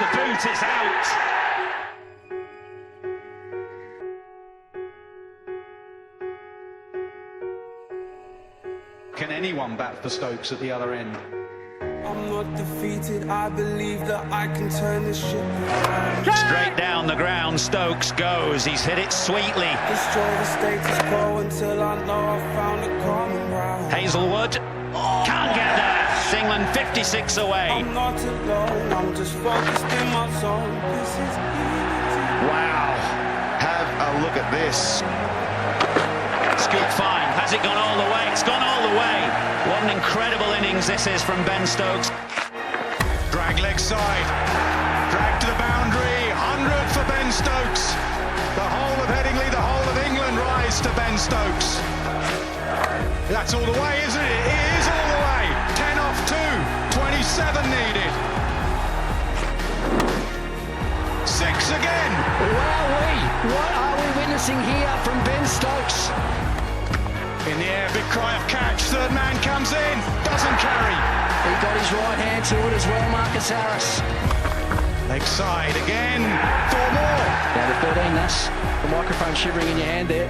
the boot, it's out. Can anyone bat for Stokes at the other end? I'm not defeated, I believe that I can turn this ship around. Straight down the ground, Stokes goes. He's hit it sweetly. Destroy the status quo until I know I've found a common ground. Hazelwood can't get there. England 56 away. I'm not alone, I'm just focused in my zone. This is easy. Wow. Have a look at this. Scoop fine. Has it gone all the way? It's gone all the way. What an incredible innings this is from Ben Stokes. Drag leg side. Drag to the boundary. 100 for Ben Stokes. The whole of Headingley, the whole of England rise to Ben Stokes. That's all the way, isn't it? It is all the way. 10 off 2. 27 needed. 6 again. What are we witnessing here from Ben Stokes? In the air, big cry of catch. Third man comes in. Doesn't carry. He got his right hand to it as well, Marcus Harris. Leg side again. 4 more. Down to 13, that's the microphone shivering in your hand there.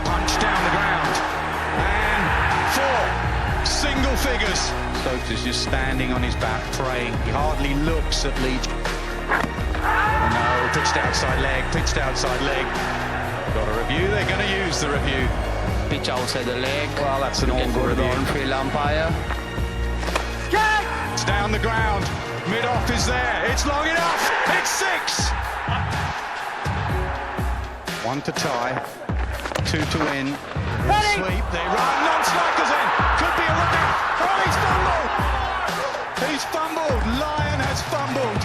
Punch down the ground. And 4. Single figures. Stokes is just standing on his back, praying. He hardly looks at Leach. No, pitched outside leg, pitched outside leg. Got a review, they're going to use the review. Pitch outside the leg. Well, that's an awful review. Field umpire. It's down the ground. Mid-off is there. It's long enough. It's 6. 1 to tie. 2 to win. Sweep. They run. Non-strikers in. Could be a run. Oh, he's fumbled. He's fumbled. Lyon has fumbled.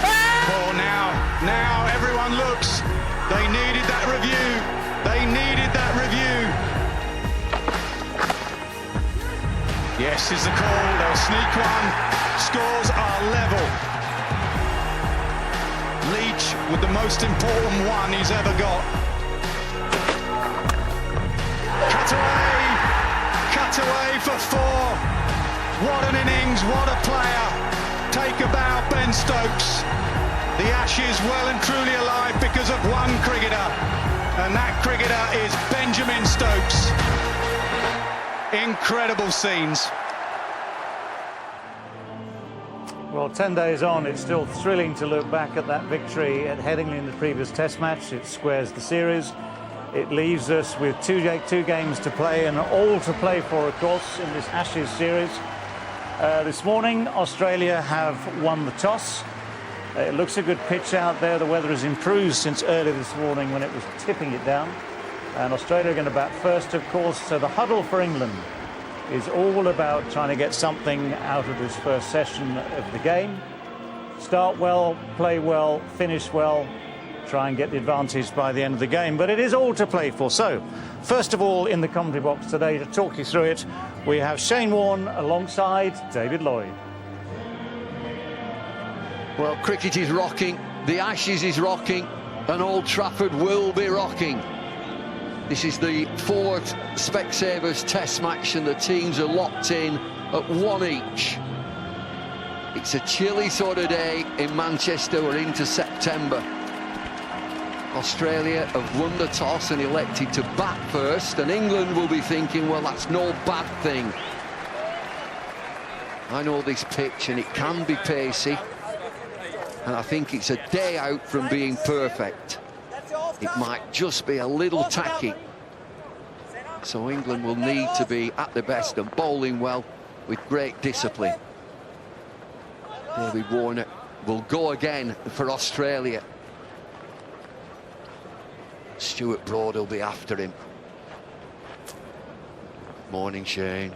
Oh, now everyone looks. They needed that review. They needed that review. Yes is the call. They'll sneak one. Scores are level. Leach with the most important one he's ever got. Cut away for 4. What an innings, what a player. Take a bow, Ben Stokes. The Ashes well and truly alive because of one cricketer, and that cricketer is Benjamin Stokes. Incredible scenes. Well, 10 days on, it's still thrilling to look back at that victory at Headingley in the previous Test match. It squares the series. It leaves us with two games to play and all to play for, of course, in this Ashes series. This morning, Australia have won the toss. It looks a good pitch out there. The weather has improved since early this morning when it was tipping it down. And Australia are going to bat first, of course. So the huddle for England is all about trying to get something out of this first session of the game. Start well, play well, finish well, try and get the advantage by the end of the game. But it is all to play for. So, first of all, in the commentary box today to talk you through it, we have Shane Warne alongside David Lloyd. Well, cricket is rocking, the Ashes is rocking, and Old Trafford will be rocking. This is the 4th Specsavers Test match, and the teams are locked in at 1 each. It's a chilly sort of day in Manchester. We're into September. Australia have won the toss and elected to bat first, and England will be thinking, well, that's no bad thing. I know this pitch, and it can be pacey. And I think it's a day out from being perfect. It might just be a little tacky. So England will need to be at their best and bowling well with great discipline. David Warner will go again for Australia. Stuart Broad will be after him. Morning, Shane.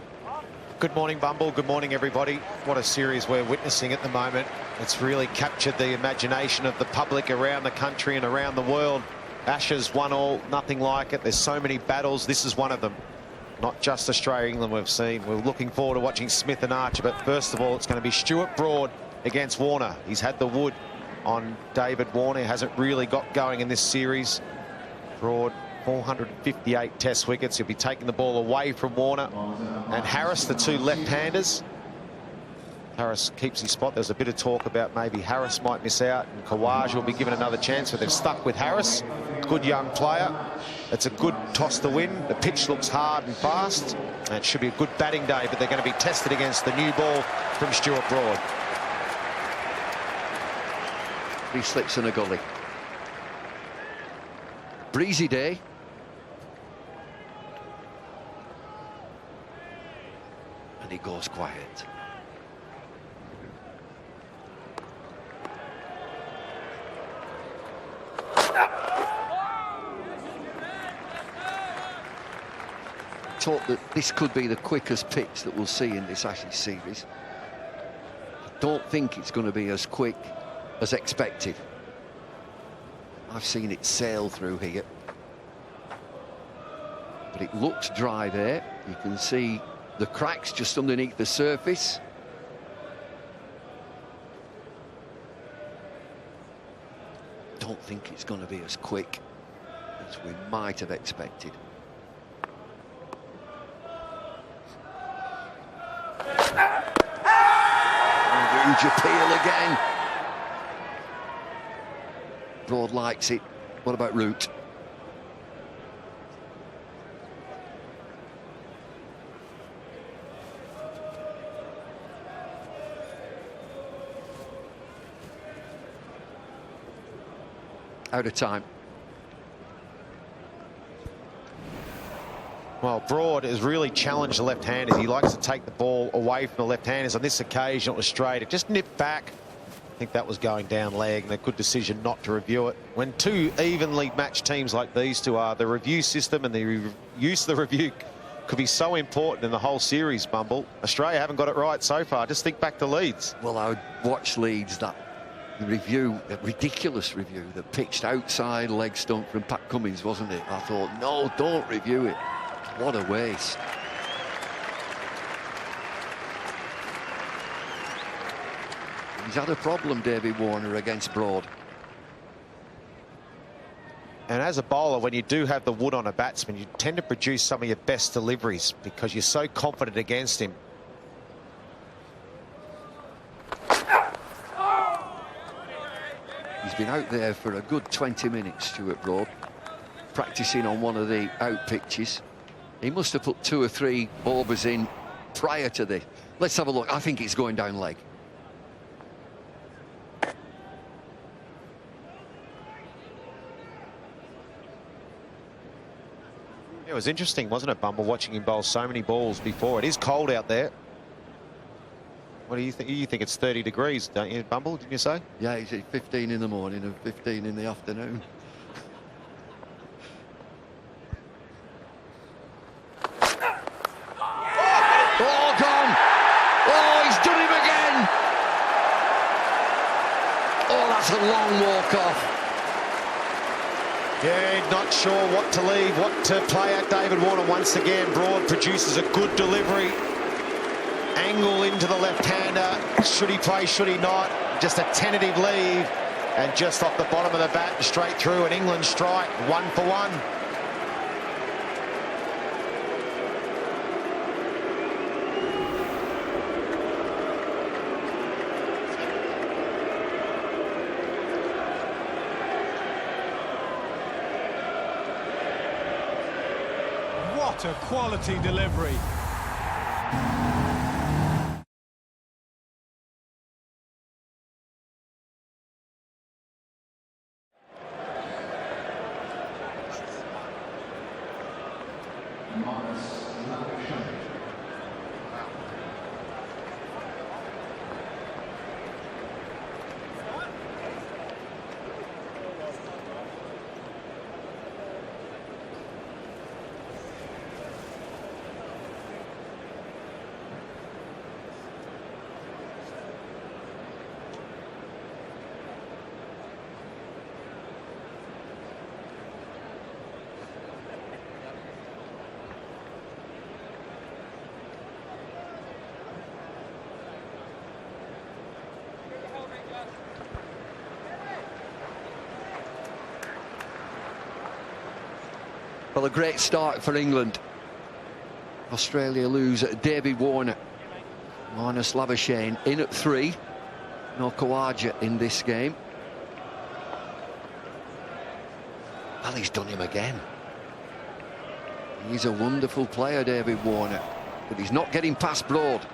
Good morning, Bumble. Good morning, everybody. What a series we're witnessing at the moment. It's really captured the imagination of the public around the country and around the world. Ashes 1-1, nothing like it. There's so many battles. This is one of them. Not just Australia, England we've seen. We're looking forward to watching Smith and Archer, but first of all, it's going to be Stuart Broad against Warner. He's had the wood on David Warner. He hasn't really got going in this series. Broad, 458 Test wickets. He'll be taking the ball away from Warner and Harris, the two left-handers. Harris keeps his spot. There's a bit of talk about maybe Harris might miss out and Kawaj will be given another chance, but they've stuck with Harris. Good young player. It's a good toss to win. The pitch looks hard and fast. And it should be a good batting day, but they're going to be tested against the new ball from Stuart Broad. 3 slips and a gully. Breezy day. And it goes quiet. Thought that this could be the quickest pitch that we'll see in this Ashes series. I don't think it's going to be as quick as expected. I've seen it sail through here. But it looks dry there. You can see the cracks just underneath the surface. Don't think it's going to be as quick as we might have expected. Huge appeal again. Broad likes it. What about Root? Out of time. Well, Broad has really challenged the left-handers. He likes to take the ball away from the left-handers. On this occasion, it was straight. It just nipped back. I think that was going down leg, and a good decision not to review it. When two evenly matched teams like these two are, the review system and the use of the review could be so important in the whole series, Bumble. Australia haven't got it right so far. Just think back to Leeds. Well, I would watch Leeds, that review, that ridiculous review that pitched outside leg stump from Pat Cummins, wasn't it? I thought, no, don't review it. What a waste. He's had a problem, David Warner, against Broad. And as a bowler, when you do have the wood on a batsman, you tend to produce some of your best deliveries because you're so confident against him. He's been out there for a good 20 minutes, Stuart Broad, practicing on one of the out pitches. He must have put 2 or 3 overs in prior to this. Let's have a look. I think it's going down leg. It was interesting, wasn't it, Bumble, watching him bowl so many balls before. It is cold out there. What do you think? You think it's 30 degrees, don't you, Bumble? Didn't you say? Yeah, he's at 15 in the morning and 15 in the afternoon. Oh, gone! Oh, he's done him again! Oh, that's a long walk off. Yeah, not sure what to leave, what to play at. David Warner once again. Broad produces a good delivery. Angle into the left-hander. Should he play, should he not? Just a tentative leave. And just off the bottom of the bat, straight through an England strike. 1 for 1. What a quality delivery. Well, a great start for England. Australia lose David Warner. Minus Labuschagne in at 3. No Kawaja in this game. Well, he's done him again. He's a wonderful player, David Warner, but he's not getting past Broad.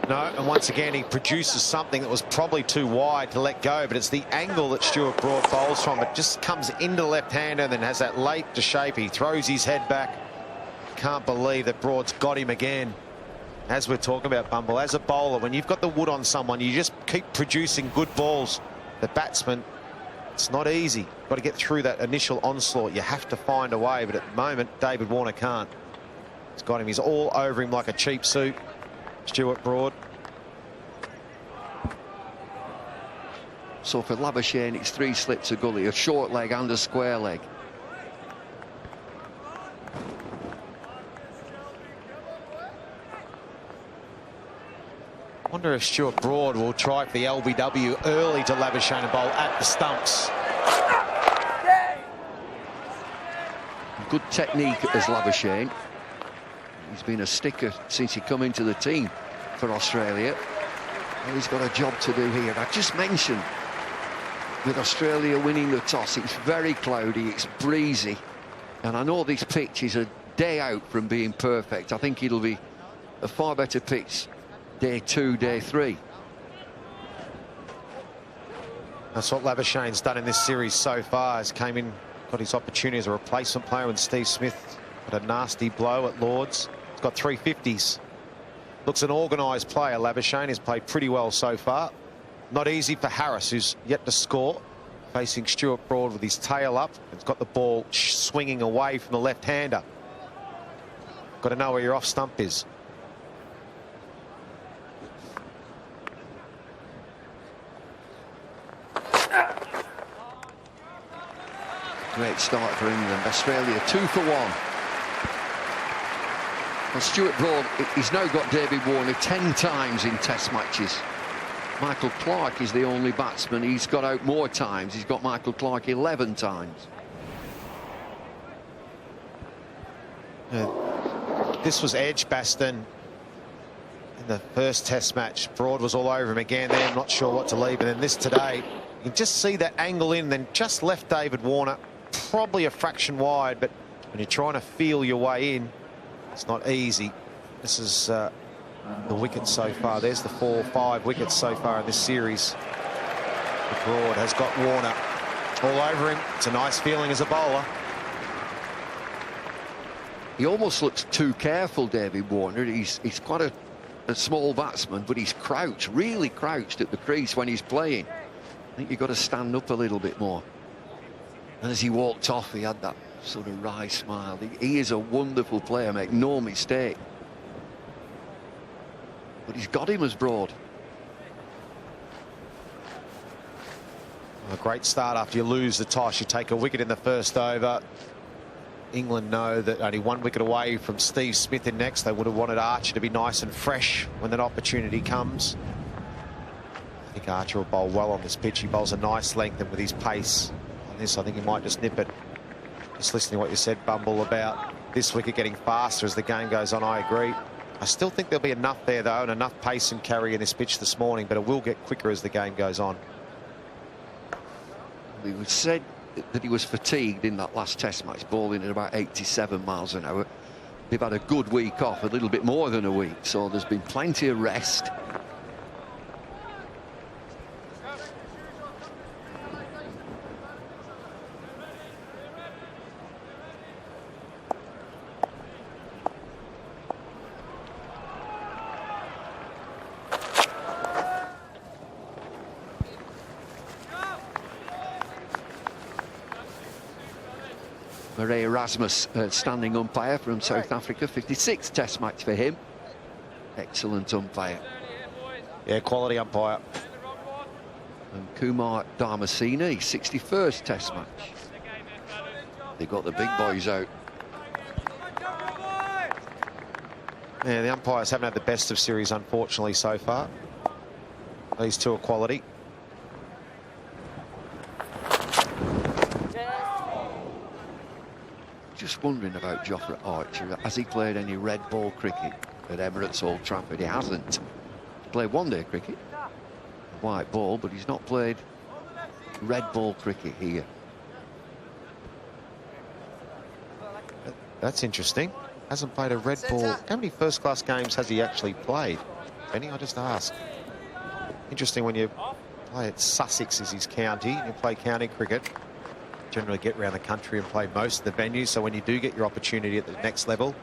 No, and once again, he produces something that was probably too wide to let go, but it's the angle that Stuart Broad bowls from. It just comes into the left-hander and then has that late to shape. He throws his head back. Can't believe that Broad's got him again. As we're talking about, Bumble, as a bowler, when you've got the wood on someone, you just keep producing good balls. The batsman, it's not easy. Got to get through that initial onslaught. You have to find a way, but at the moment, David Warner can't. He's got him. He's all over him like a cheap suit. Stuart Broad. So for Labuschagne, it's 3 slips of gully, a short leg and a square leg. I wonder if Stuart Broad will try for the LBW early to Labuschagne bowl at the stumps. Good technique as Labuschagne. He's been a sticker since he come into the team for Australia. Well, he's got a job to do here. I just mentioned with Australia winning the toss, it's very cloudy, it's breezy, and I know this pitch is a day out from being perfect. I think it'll be a far better pitch day 2, day 3. That's what Labuschagne's done in this series so far. Has came in, got his opportunity as a replacement player when Steve Smith had a nasty blow at Lords. He's got 350s. Looks an organised player. Labuschagne has played pretty well so far. Not easy for Harris, who's yet to score. Facing Stuart Broad with his tail up. He's got the ball swinging away from the left-hander. Got to know where your off stump is. Great start for England. Australia 2 for 1. Well, Stuart Broad, he's now got David Warner 10 times in Test matches. Michael Clarke is the only batsman he's got out more times. He's got Michael Clarke 11 times. This was Edgbaston in the first Test match. Broad was all over him again there. I'm not sure what to leave. And then this today, you can just see that angle in, then just left David Warner. Probably a fraction wide, but when you're trying to feel your way in, it's not easy. This is the wickets so far. There's the 4-5 wickets so far in this series. Broad has got Warner all over him. It's a nice feeling as a bowler. He almost looks too careful, David Warner. He's quite a small batsman, but he's crouched, really crouched at the crease when he's playing. I think you've got to stand up a little bit more. And as he walked off, he had that sort of wry smile. He is a wonderful player, make no mistake. But he's got him as Broad. A great start after you lose the toss. You take a wicket in the first over. England know that only 1 wicket away from Steve Smith in next. They would have wanted Archer to be nice and fresh when that opportunity comes. I think Archer will bowl well on this pitch. He bowls a nice length, and with his pace on this, I think he might just nip it. Just listening to what you said, Bumble, about this wicket getting faster as the game goes on, I agree. I still think there'll be enough there, though, and enough pace and carry in this pitch this morning, but it will get quicker as the game goes on. It was said that he was fatigued in that last Test match, bowling at about 87 miles an hour. They've had a good week off, a little bit more than a week, so there's been plenty of rest. Ray Erasmus, standing umpire from South Africa, 56th Test match for him. Excellent umpire. Yeah, quality umpire. And Kumar Dharmasena, 61st Test match. They got the big boys out. Yeah, the umpires haven't had the best of series, unfortunately, so far. These two are quality. Just wondering about Jofra Archer. Has he played any red ball cricket at Emirates Old Trafford? He hasn't. played one-day cricket, white ball, but he's not played red ball cricket here. That's interesting. Hasn't played a red ball. How many first-class games has he actually played? Benny, I just ask. Interesting when you play at Sussex is his county, and you play county cricket. Generally get around the country and play most of the venues, so when you do get your opportunity at the next level,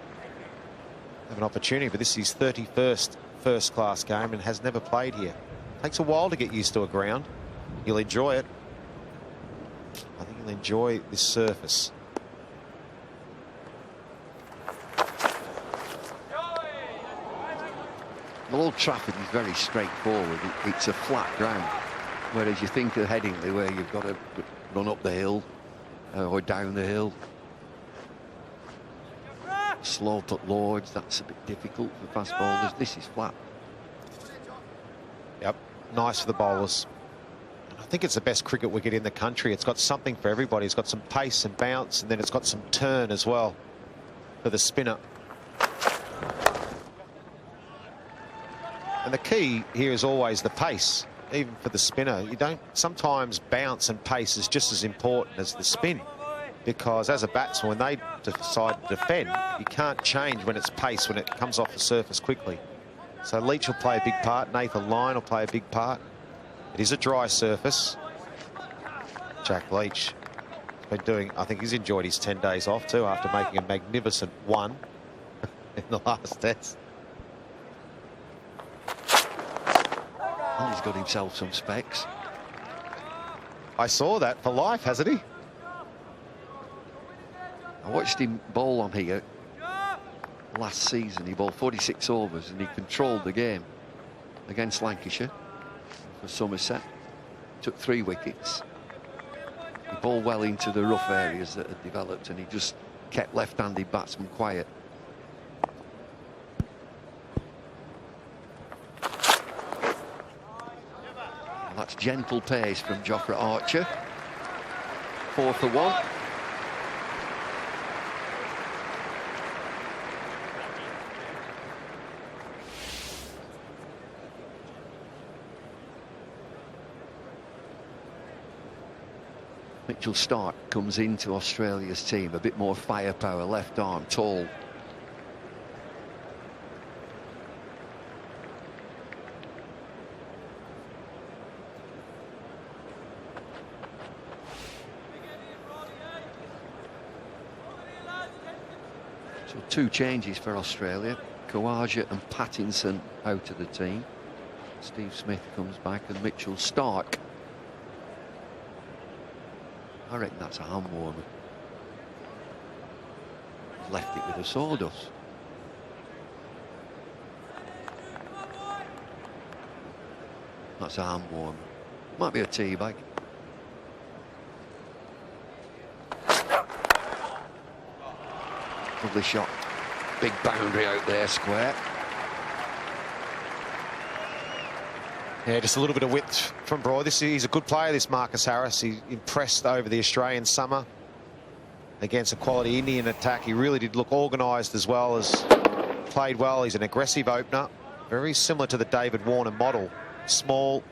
have an opportunity. But this is his 31st first-class game and has never played here. Takes a while to get used to a ground. You'll enjoy it. I think you'll enjoy this surface. Old Trafford is very straightforward. It's a flat ground, whereas you think of Headingley, where you've got to run up the hill or down the hill. Slope at Lords, that's a bit difficult for fast bowlers. This is flat. Yep, nice for the bowlers. I think it's the best cricket wicket in the country. It's got something for everybody. It's got some pace and bounce, and then it's got some turn as well for the spinner. And the key here is always the pace, even for the spinner. You don't, sometimes bounce and pace is just as important as the spin, because as a batsman, when they decide to defend, you can't change when it's pace, when it comes off the surface quickly. So Leach will play a big part. Nathan Lyon will play a big part. It is a dry surface. Jack Leach has been doing, I think he's enjoyed his 10 days off too, after making a magnificent 1 in the last test. And he's got himself some specs. I saw that for life, hasn't he? I watched him bowl on here last season. He bowled 46 overs and he controlled the game against Lancashire for Somerset. Took 3 wickets. He bowled well into the rough areas that had developed, and he just kept left-handed batsmen quiet. And that's gentle pace from Jofra Archer. 4 for 1. Mitchell Stark comes into Australia's team, a bit more firepower, left arm, tall. So 2 changes for Australia. Khawaja and Pattinson out of the team. Steve Smith comes back and Mitchell Stark. I reckon that's a hand warmer. He's left it with a sawdust. That's a hand warmer. Might be a tea bag. Lovely shot. Big boundary out there, square. Yeah, just a little bit of width from Broad. He's a good player, this Marcus Harris. He impressed over the Australian summer against a quality Indian attack. He really did look organised as well, as played well. He's an aggressive opener, very similar to the David Warner model. Small,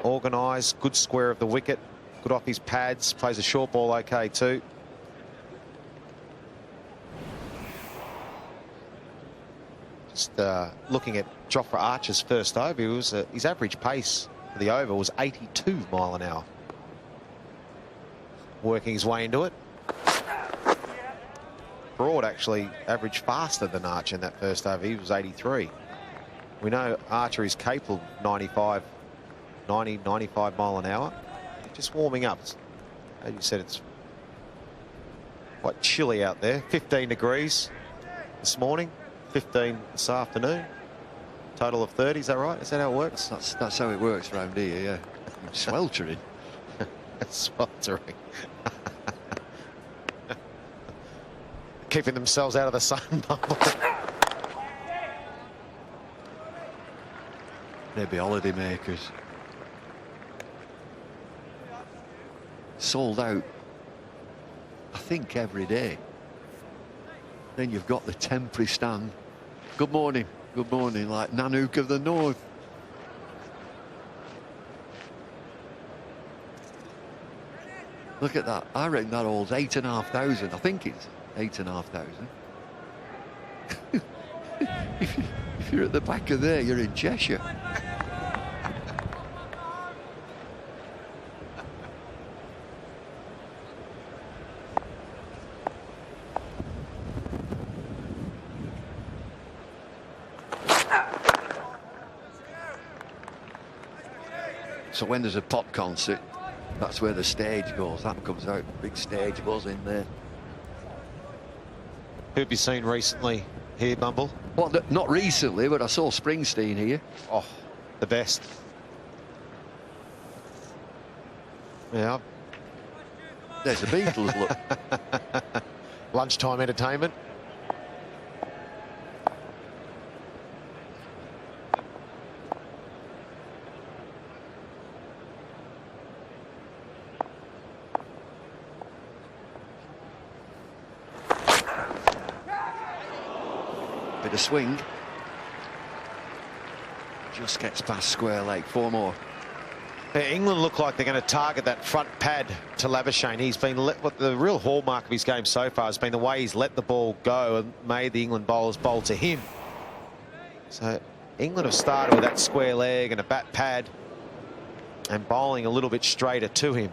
organised, good square of the wicket, good off his pads, plays a short ball okay too. Just looking at Jofra Archer's first over, his average pace for the over was 82 mile an hour. Working his way into it. Broad actually averaged faster than Archer in that first over. He was 83. We know Archer is capable of 95 mile an hour. Just warming up. As you said, it's quite chilly out there. 15 degrees this morning. 15 this afternoon. Total of 30, is that right? Is that how it works? That's how it works around here, yeah. Sweltering. Sweltering. Keeping themselves out of the sun bubble. Maybe holiday makers. Sold out, I think, every day. Then you've got the temporary stand. Good morning. Good morning, like Nanook of the North. Look at that. I reckon that hole's 8,500. I think it's 8,500. If you're at the back of there, you're in Cheshire. So when there's a pop concert, that's where the stage goes. That comes out. Big stage goes in there. Who have you seen recently here, Bumble? Well, not recently, but I saw Springsteen here. Oh, the best. Yeah. There's the Beatles, look. Lunchtime entertainment. Bit of swing. Just gets past square leg. 4 more. Yeah, England look like they're going to target that front pad to Labuschagne. He's been what the real hallmark of his game so far has been the way he's let the ball go and made the England bowlers bowl to him. So England have started with that square leg and a bat pad and bowling a little bit straighter to him.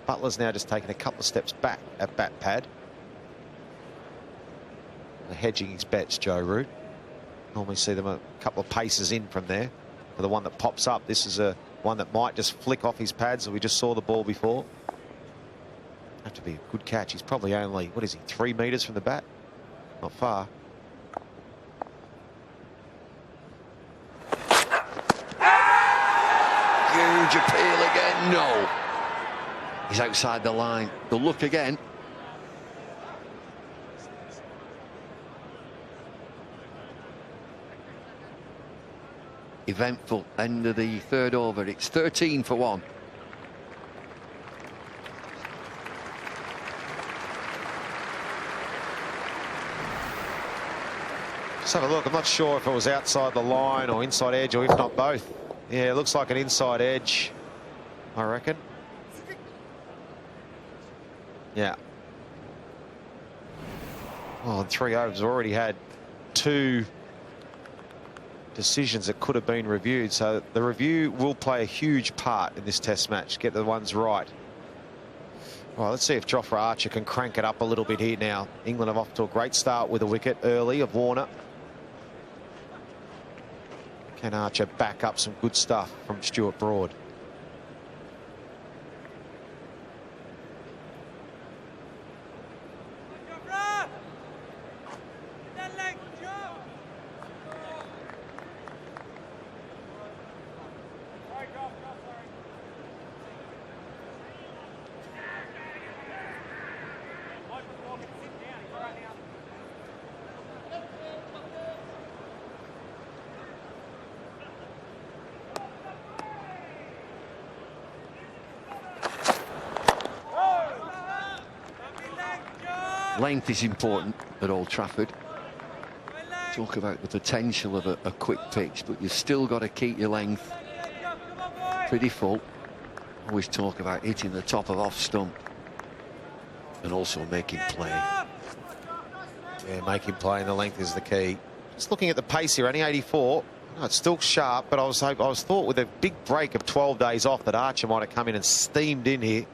Butler's now just taken a couple of steps back at bat pad. They're hedging his bets, Joe Root. Normally see them a couple of paces in from there. For the one that pops up, this is a one that might just flick off his pads. We just saw the ball before. Have to be a good catch. He's probably only, what is he, 3 metres from the bat? Not far. Huge appeal again. No. He's outside the line. They'll look again. Eventful end of the 3rd over. It's 13 for 1. Just have a look. I'm not sure if it was outside the line or inside edge, or if not both. Yeah, it looks like an inside edge, I reckon. Yeah. Well, in 3 overs already had 2 decisions that could have been reviewed, so the review will play a huge part in this test match. Get the ones right. Well, let's see if Jofra Archer can crank it up a little bit here now. England have off to a great start with a wicket early of Warner. Can Archer back up some good stuff from Stuart Broad? Length is important at Old Trafford. Talk about the potential of a quick pitch, but you've still got to keep your length pretty full. Always talk about hitting the top of off stump and also making play. Yeah, making play in the length is the key. Just looking at the pace here, only 84. No, it's still sharp, but I was thought with a big break of 12 days off that Archer might have come in and steamed in here.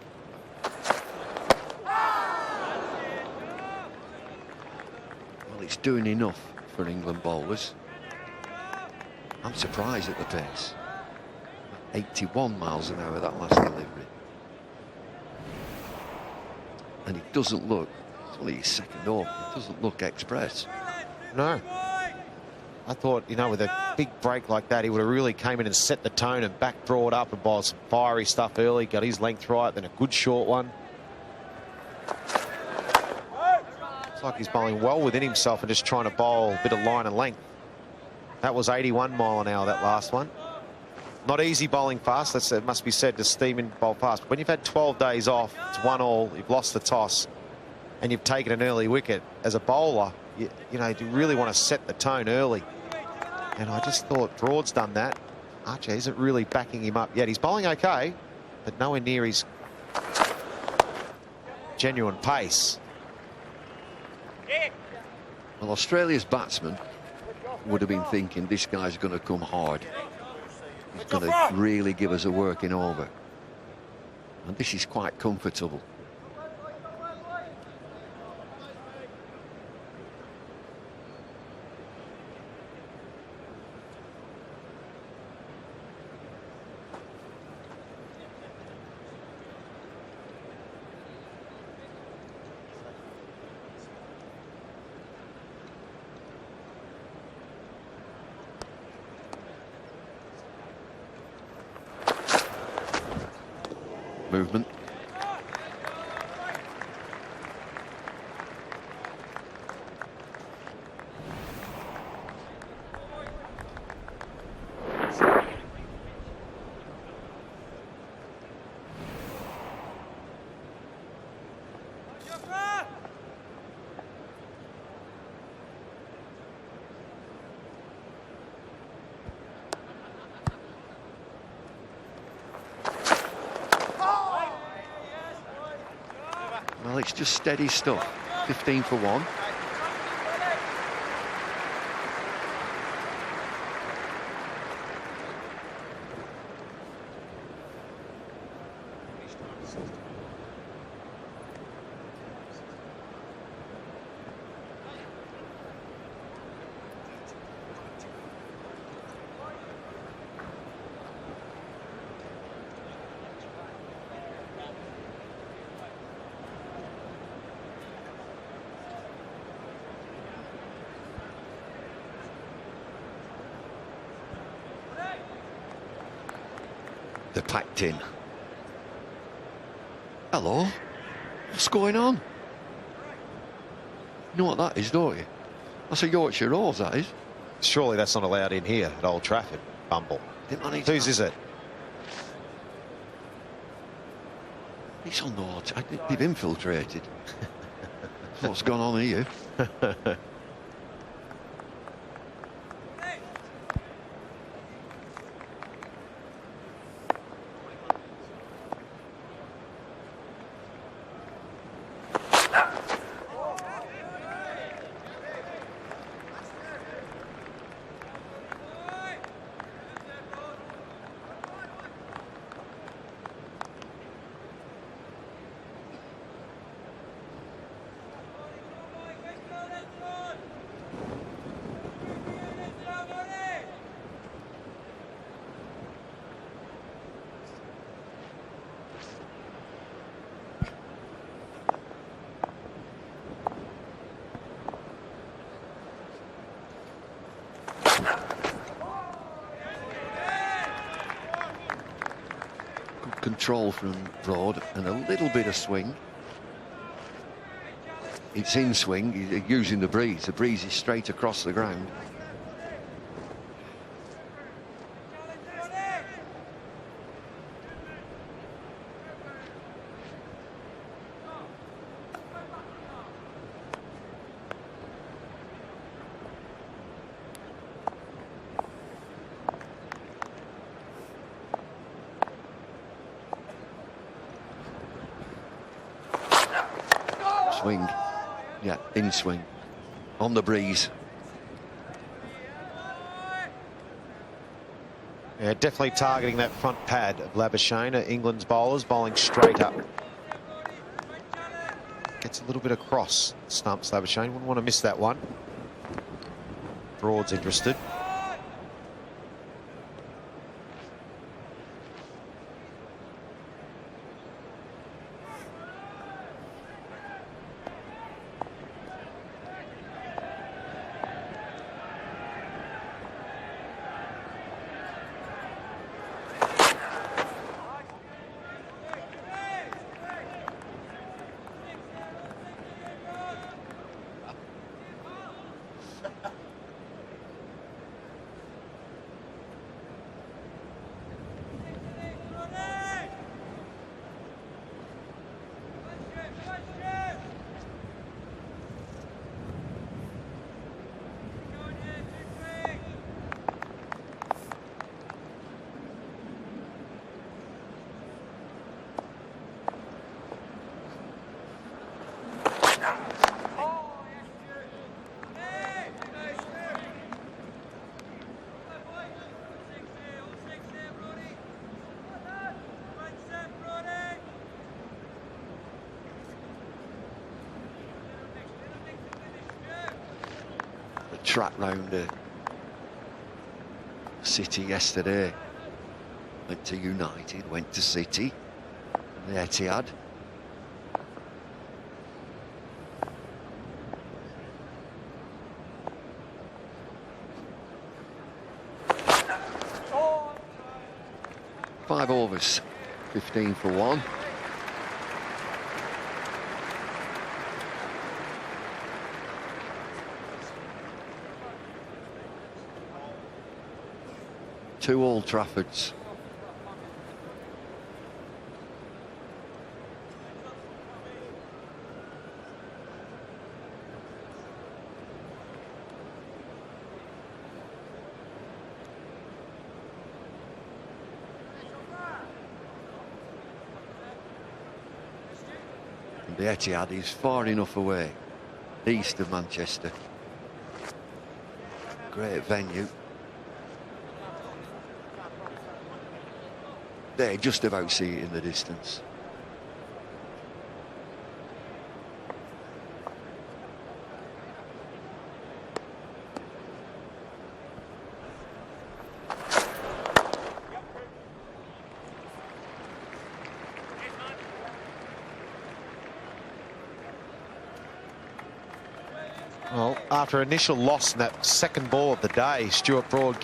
It's doing enough for England bowlers. I'm surprised at the pace. 81 miles an hour that last delivery. And it doesn't look, it's only his 2nd over, it doesn't look express. No. I thought, you know, with a big break like that, he would have really came in and set the tone and back Broad up and bowled some fiery stuff early, got his length right, then a good short one. Looks like he's bowling well within himself and just trying to bowl a bit of line and length. That was 81 mile an hour, that last one. Not easy bowling fast, it must be said, to steam and bowl fast. But when you've had 12 days off, it's 1-1, you've lost the toss. and you've taken an early wicket, as a bowler, you know, you really want to set the tone early. And I just thought Broad's done that. Archer isn't really backing him up yet. He's bowling okay, but nowhere near his genuine pace. Well, Australia's batsman would have been thinking this guy's going to come hard. He's going to really give us a working over. And this is quite comfortable. Movement. Well, it's just steady stuff. 15 for 1. They're packed in. Hello? What's going on? You know what that is, don't you? That's a Yorkshire Rose, that is. Surely that's not allowed in here at Old Trafford, Bumble. Whose is it? It's on the watch. They've infiltrated. What's gone on here? Control from Broad and a little bit of swing. It's in swing. He's using the breeze. The breeze is straight across the ground. Swing, yeah, in swing, on the breeze. Yeah, definitely targeting that front pad of Labuschagne, England's bowlers, bowling straight up. Gets a little bit across stumps, Labuschagne. Wouldn't want to miss that one. Broad's interested. track round City yesterday. Went to United, went to City, the Etihad. Five overs, 15 for one. Two Old Traffords. The Etihad is far enough away, east of Manchester. Great venue. They just about see it in the distance. Well, after initial loss in that second ball of the day, Stuart Broad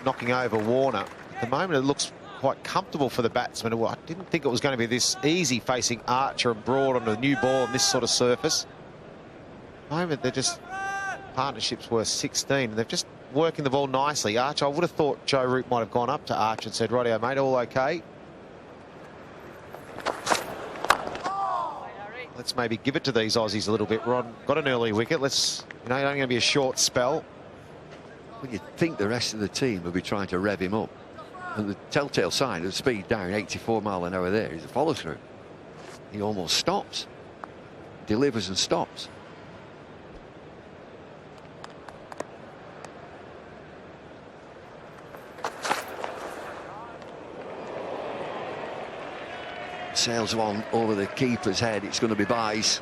knocking over Warner. At the moment, it looks quite comfortable for the batsman. I didn't think it was going to be this easy facing Archer and Broad on a new ball on this sort of surface. At the moment, they're just partnerships worth 16. They're just working the ball nicely. Archer, I would have thought Joe Root might have gone up to Archer and said, "Rightio, mate, all okay? Let's maybe give it to these Aussies a little bit. Ron got an early wicket. Let's, you know, it's only going to be a short spell." Well, you'd think the rest of the team would be trying to rev him up. And the telltale sign of the speed down, 84 mile an hour there, is a follow through. He almost stops, delivers and stops. Sails one over the keeper's head. It's going to be byes.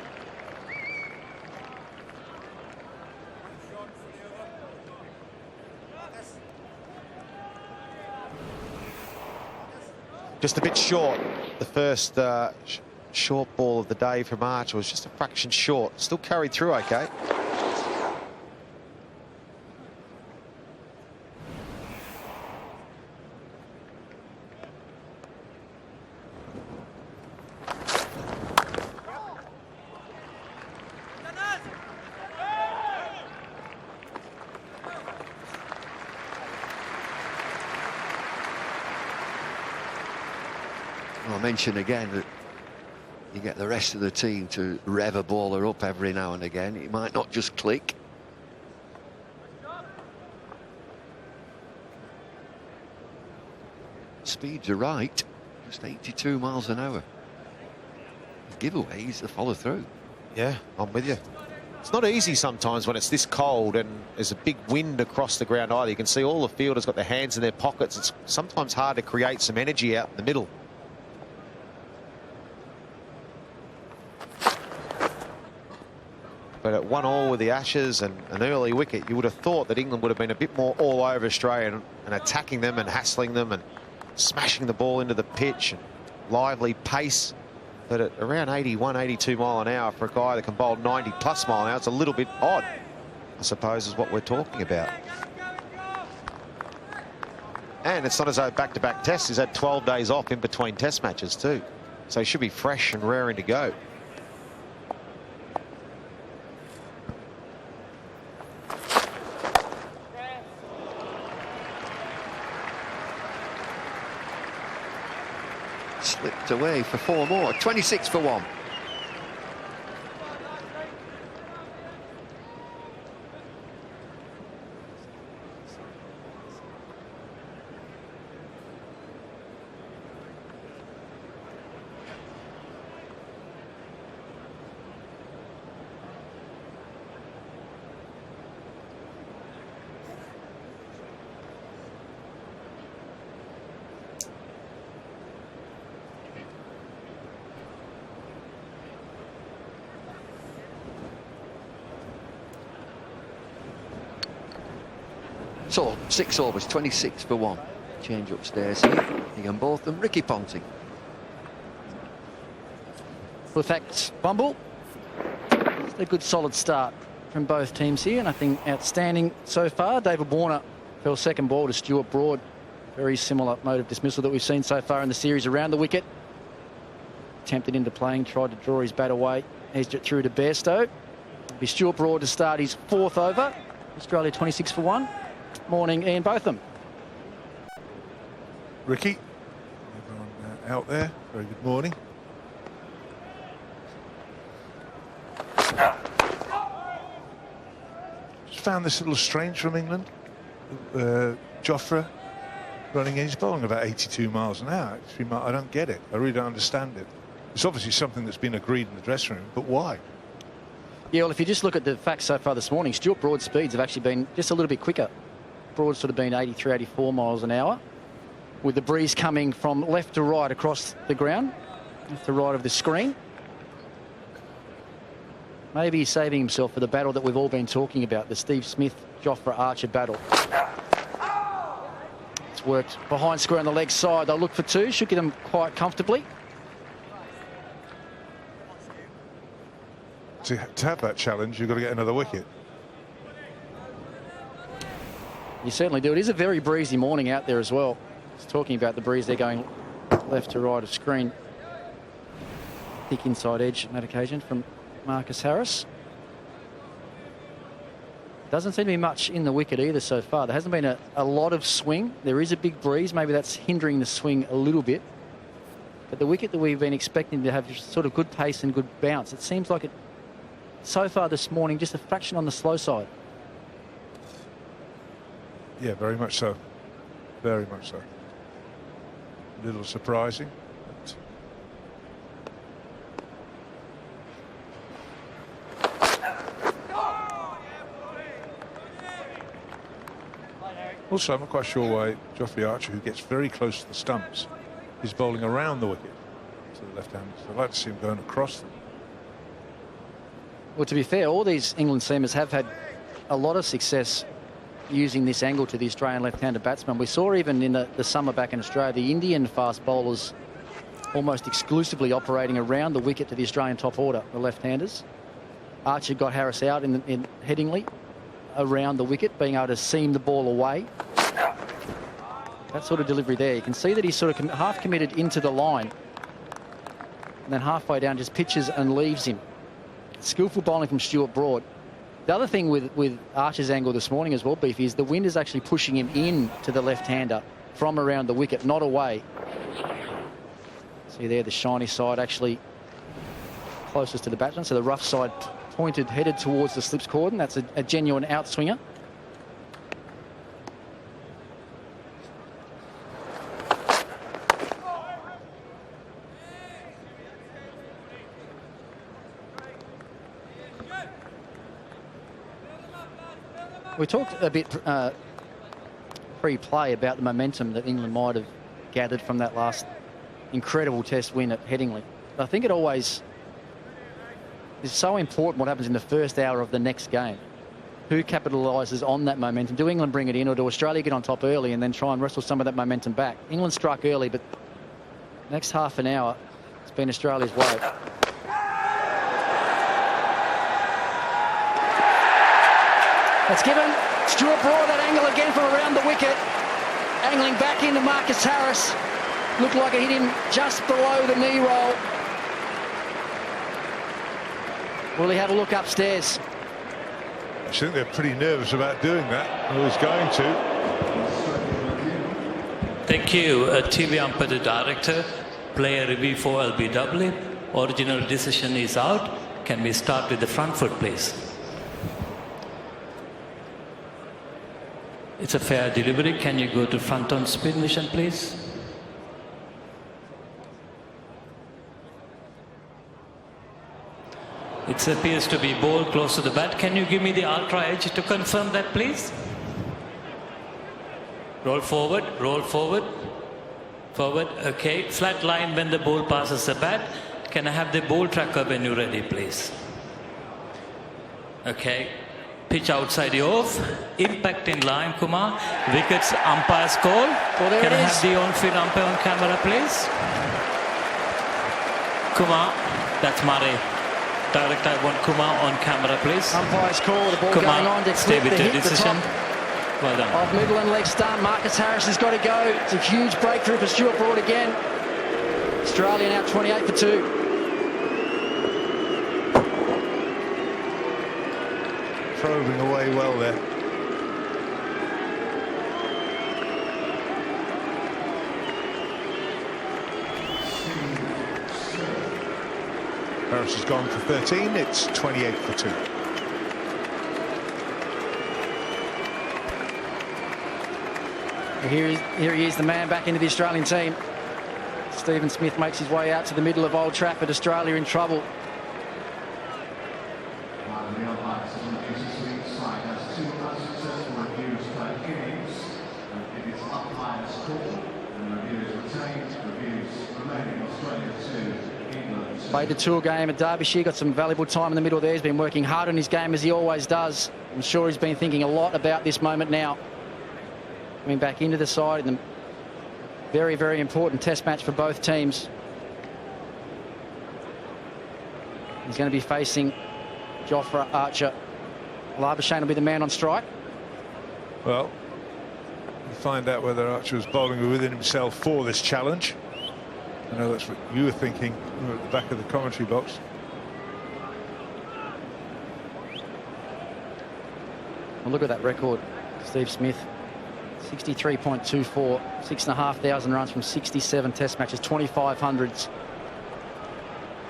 Just a bit short. The first short ball of the day from Archer was just a fraction short. Still carried through okay. I'll mention again that you get the rest of the team to rev a bowler up every now and again. It might not just click. Speeds are right, just 82 miles an hour. The giveaway is the follow through. Yeah, I'm with you. It's not easy sometimes when it's this cold and there's a big wind across the ground either. You can see all the fielders got their hands in their pockets. It's sometimes hard to create some energy out in the middle. But at 1-1 with the Ashes and an early wicket, you would have thought that England would have been a bit more all over Australia and attacking them and hassling them and smashing the ball into the pitch and lively pace. But at around 81, 82 mile an hour for a guy that can bowl 90 plus mile an hour, it's a little bit odd, I suppose, is what we're talking about. And it's not as though back-to-back tests. He's had 12 days off in between test matches too. So he should be fresh and raring to go. Slipped away for 4 more. 26 for 1. So 6 overs, 26 for 1. Change upstairs here. Again, both of them. Ricky Ponting. Well, thanks, Bumble. It's a good solid start from both teams here. Nothing outstanding so far. David Warner fell second ball to Stuart Broad. Very similar mode of dismissal that we've seen so far in the series around the wicket. Tempted into playing, tried to draw his bat away, edged it through to Bairstow. It'll be Stuart Broad to start his 4th over. Australia 26 for 1. Morning, Ian Botham. Ricky, everyone out there, very good morning. Just found this a little strange from England. Jofra running in, he's bowling about 82 miles an hour. I don't get it. I really don't understand it. It's obviously something that's been agreed in the dressing room, but why? Yeah, well, if you just look at the facts so far this morning, Stuart Broad's speeds have actually been just a little bit quicker. Broad's sort of been 83, 84 miles an hour, with the breeze coming from left to right across the ground, left to right of the screen. Maybe he's saving himself for the battle that we've all been talking about, the Steve Smith-Jofra Archer battle. It's worked behind square on the leg side. They'll look for 2, should get them quite comfortably. To have that challenge, you've got to get another wicket. You certainly do. It is a very breezy morning out there as well. Just talking about the breeze, they're going left to right of screen. Thick inside edge on that occasion from Marcus Harris. Doesn't seem to be much in the wicket either so far. There hasn't been a lot of swing. There is a big breeze. Maybe that's hindering the swing a little bit. But the wicket that we've been expecting to have sort of good pace and good bounce, it seems like it, so far this morning, just a fraction on the slow side. Yeah, very much so. Very much so. A little surprising. Also, I'm not quite sure why Jofra Archer, who gets very close to the stumps, is bowling around the wicket to the left-handers. I'd like to see him going across them. Well, to be fair, all these England seamers have had a lot of success using this angle to the Australian left-handed batsman. We saw even in the summer back in Australia, the Indian fast bowlers almost exclusively operating around the wicket to the Australian top order, the left-handers. Archer got Harris out in Headingley around the wicket, being able to seam the ball away. That sort of delivery there. You can see that he's sort of half committed into the line, and then halfway down just pitches and leaves him. Skillful bowling from Stuart Broad. The other thing with Archer's angle this morning as well, Beefy, is the wind is actually pushing him in to the left-hander from around the wicket, not away. See there, the shiny side actually closest to the batsman, so the rough side pointed, headed towards the slips cordon. That's a genuine outswinger. We talked a bit pre-play about the momentum that England might have gathered from that last incredible test win at Headingley. I think it always is so important what happens in the first hour of the next game. Who capitalises on that momentum? Do England bring it in, or do Australia get on top early and then try and wrestle some of that momentum back? England struck early, but next half an hour, it's been Australia's way. It's given Stuart Broad that angle again from around the wicket. Angling back into Marcus Harris. Looked like it hit him just below the knee roll. Will he have a look upstairs? I think they're pretty nervous about doing that. Or he's going to. Thank you. TV umpire director, player review for LBW. Original decision is out. Can we start with the front foot, please? It's a fair delivery. Can you go to front on spin mission, please? It appears to be ball close to the bat. Can you give me the ultra edge to confirm that, please? Roll forward, forward. Okay, flat line when the ball passes the bat. Can I have the ball tracker when you're ready, please? Okay, Pitch outside the off. Impact in line, Kumar. Wickets, umpire's call. Well, there Can I it is. have the on-field umpire on camera, please? Kumar, that's Murray. Director, I want Kumar on camera, please. Umpire's call, the ball Kumar, going on to stay clip with the your hit the decision. top Well done. of middle and leg stump. Marcus Harris has got to go. It's a huge breakthrough for Stuart Broad again. Australia now 28 for 2. Probing away well there. Harris has gone for 13. It's 28 for 2. Here he is, the man back into the Australian team. Stephen Smith makes his way out to the middle of Old Trafford. Australia in trouble. Played the tour game at Derbyshire, got some valuable time in the middle there. He's been working hard on his game as he always does. I'm sure he's been thinking a lot about this moment now. Coming back into the side in the very, very important test match for both teams. He's going to be facing Jofra Archer. Labuschagne will be the man on strike. Well, we'll find out whether Archer was bowling within himself for this challenge. I know that's what you were thinking at the back of the commentary box. Well, look at that record, Steve Smith. 63.24, 6,500 runs from 67 test matches, 2,500s.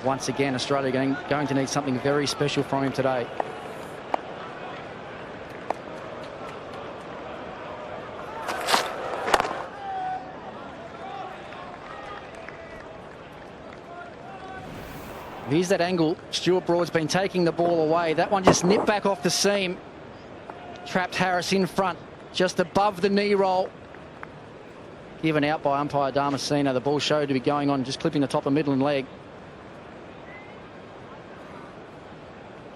Once again, Australia going to need something very special from him today. Here's that angle. Stuart Broad's been taking the ball away. That one just nipped back off the seam. Trapped Harris in front, just above the knee roll. Given out by umpire Damasceno. The ball showed to be going on, just clipping the top of middle and leg.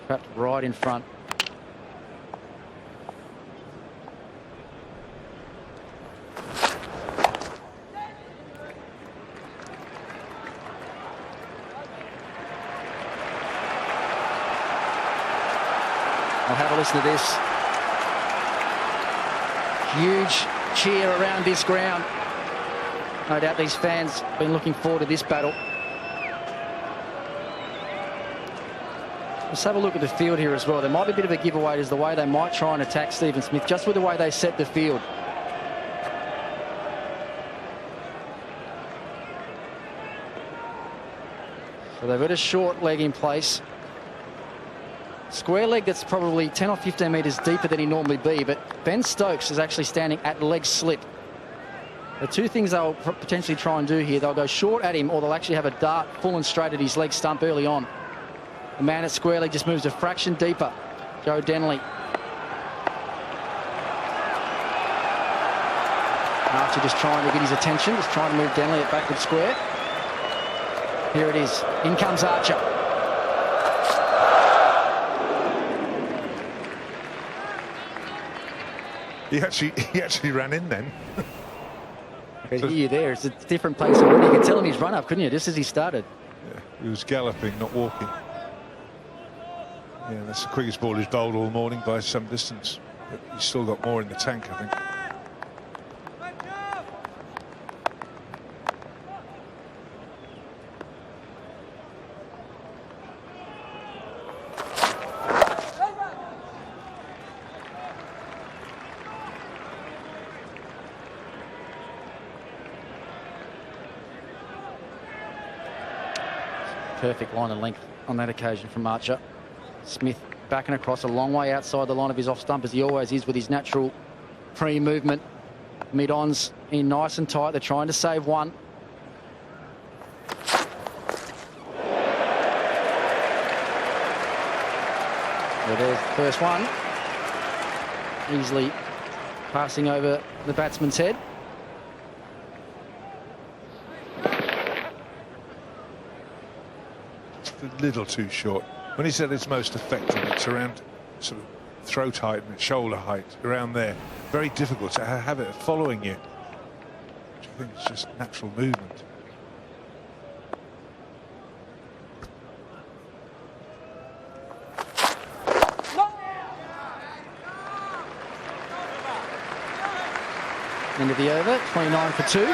Trapped right in front. I'll have a listen to this. Huge cheer around this ground. No doubt these fans have been looking forward to this battle. Let's have a look at the field here as well. There might be a bit of a giveaway as the way they might try and attack Stephen Smith, just with the way they set the field. So they've got a short leg in place. Square leg that's probably 10 or 15 metres deeper than he normally be, but Ben Stokes is actually standing at leg slip. The two things they'll potentially try and do here, they'll go short at him or they'll actually have a dart full and straight at his leg stump early on. The man at square leg just moves a fraction deeper. Joe Denley. Archer just trying to get his attention, just trying to move Denley at backward square. Here it is. In comes Archer. He actually ran in then. I can hear you there. It's a different pace already. You could tell him he's run up, couldn't you, just as he started? Yeah, he was galloping, not walking. Yeah, that's the quickest ball he's bowled all morning by some distance. But he's still got more in the tank, I think. Perfect line and length on that occasion from Archer. Smith backing across a long way outside the line of his off stump, as he always is with his natural pre-movement. Mid-ons in nice and tight. They're trying to save one. Well, there's the first one. Easily passing over the batsman's head. A little too short. When he said it's most effective, it's around sort of throat height and shoulder height around there. Very difficult to have it following you. Which I think is just natural movement. End of the over, 29 for 2.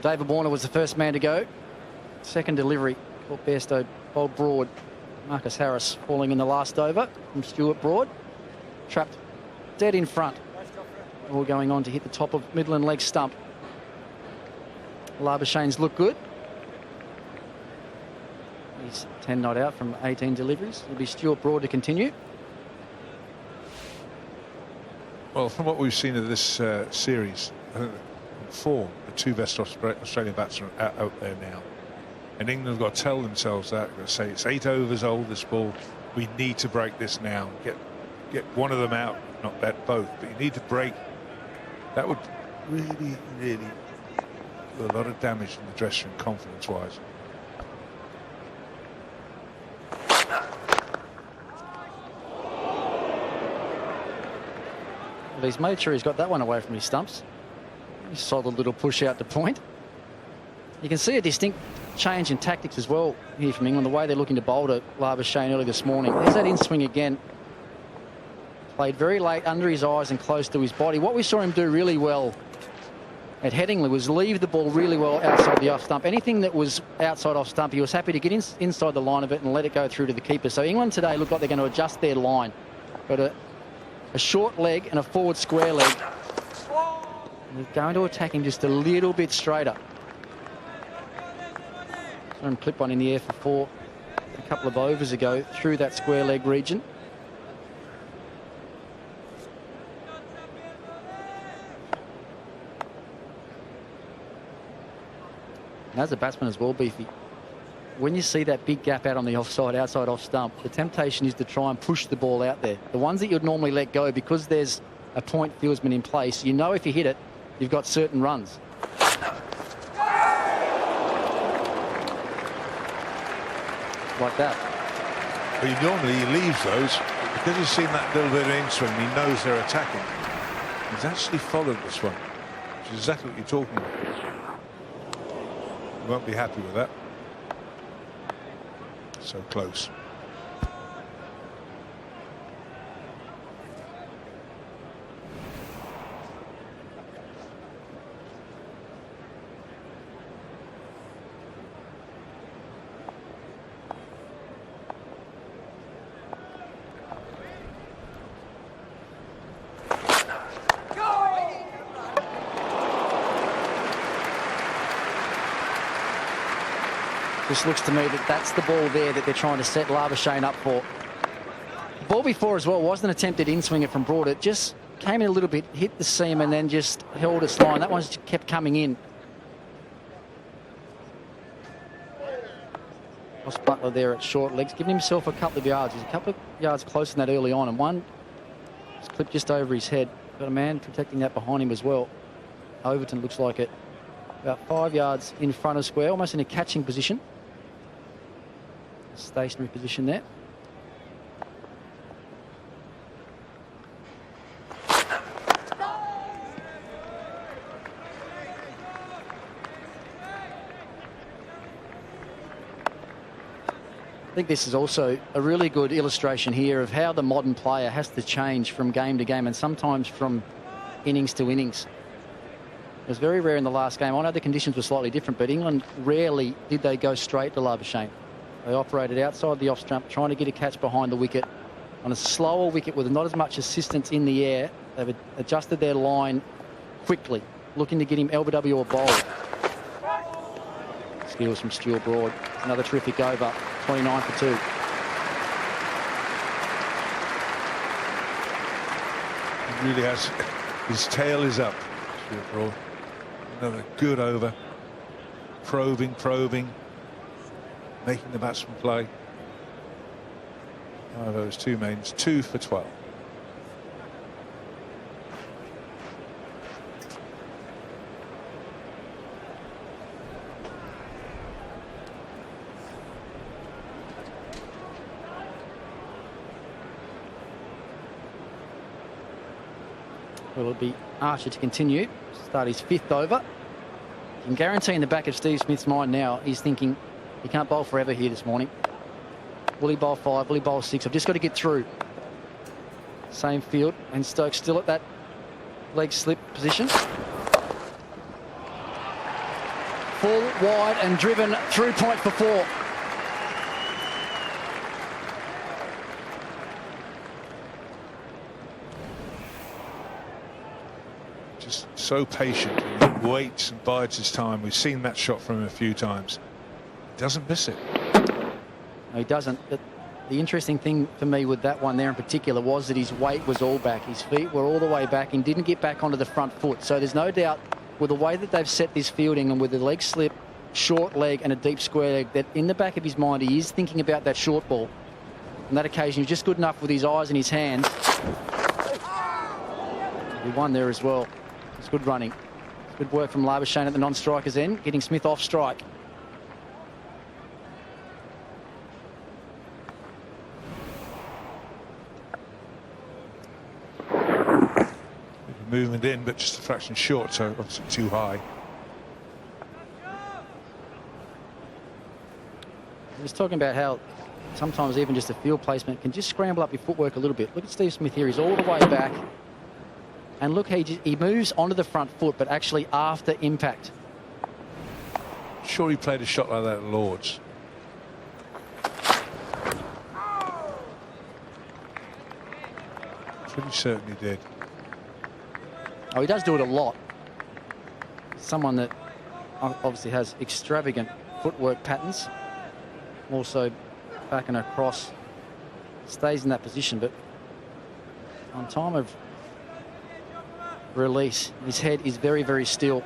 David Warner was the first man to go. Second delivery, caught Bairstow bowled broad. Marcus Harris falling in the last over from Stuart Broad. Trapped dead in front. All going on to hit the top of Midland leg stump. Labuschagne's look good. He's 10 not out from 18 deliveries. It'll be Stuart Broad to continue. Well, from what we've seen of this series, I think form, the two best Australian batsmen are out there now. And England have got to tell themselves that. They've got to say it's 8 overs old, this ball. We need to break this now. Get one of them out, not bet both. But you need to break. That would really, really do a lot of damage in the dressing room, confidence-wise. Well, he's made sure he's got that one away from his stumps. Solid little push out to point. You can see a distinct change in tactics as well here from England, the way they're looking to bowl to Labuschagne early this morning. There's that in swing again. Played very late under his eyes and close to his body. What we saw him do really well at Headingley was leave the ball really well outside the off stump. Anything that was outside off stump, he was happy to get inside the line of it and let it go through to the keeper. So England today look like they're going to adjust their line. Got a short leg and a forward square leg. They're going to attack him just a little bit straighter. Saw him clip one in the air for 4 a couple of overs ago through that square leg region. And as a batsman as well, Beefy, when you see that big gap out on the offside, outside off stump, the temptation is to try and push the ball out there. The ones that you'd normally let go, because there's a point fieldsman in place, you know if you hit it, you've got certain runs. Like that. Well, normally he leaves those, because he's seen that little bit of in-swing, he knows they're attacking. He's actually followed this one, which is exactly what you're talking about. You won't be happy with that. So close. Just looks to me that that's the ball there that they're trying to set Labuschagne up for. The ball before as well wasn't attempted in-swinger from Broad. It just came in a little bit, hit the seam and then just held its line. That one just kept coming in. Ross Butler there at short legs, giving himself a couple of yards. He's a couple of yards closer than that early on, and one was clipped just over his head. Got a man protecting that behind him as well. Overton looks like it. About 5 yards in front of square, almost in a catching position. Stationary position there. I think this is also a really good illustration here of how the modern player has to change from game to game and sometimes from innings to innings. It was very rare in the last game. I know the conditions were slightly different, but England rarely did they go straight to Labuschagne. They operated outside the off stump, trying to get a catch behind the wicket. On a slower wicket with not as much assistance in the air, they've adjusted their line quickly, looking to get him LBW or bowl. Skills from Stuart Broad. Another terrific over, 29 for 2. He really has. His tail is up, Stuart Broad. Another good over. Probing. Making the batsman play. One of those 2 mains, 2 for 12. Will it be Archer to continue? Start his 5th over. You can guarantee in the back of Steve Smith's mind now, he's thinking he can't bowl forever here this morning. Will he bowl 5? Will he bowl 6? I've just got to get through. Same field, and Stokes still at that leg slip position. Full wide and driven through point for 4. Just so patient. He waits and bides his time. We've seen that shot from him a few times. He doesn't miss it. No, he doesn't. But the interesting thing for me with that one there in particular was that his weight was all back. His feet were all the way back and didn't get back onto the front foot. So there's no doubt with the way that they've set this fielding and with the leg slip, short leg and a deep square leg, that in the back of his mind he is thinking about that short ball. On that occasion, he's just good enough with his eyes and his hands. He won there as well. It's good running. It's good work from Labuschagne at the non-striker's end, getting Smith off strike. Movement in, but just a fraction short, so obviously too high. He was talking about how sometimes even just a field placement can just scramble up your footwork a little bit. Look at Steve Smith here. He's all the way back. And look, he moves onto the front foot, but actually after impact. Sure he played a shot like that at Lord's. Pretty certain he did. Oh, he does do it a lot. Someone that obviously has extravagant footwork patterns. Also back and across. Stays in that position, but on time of release, his head is very, very still.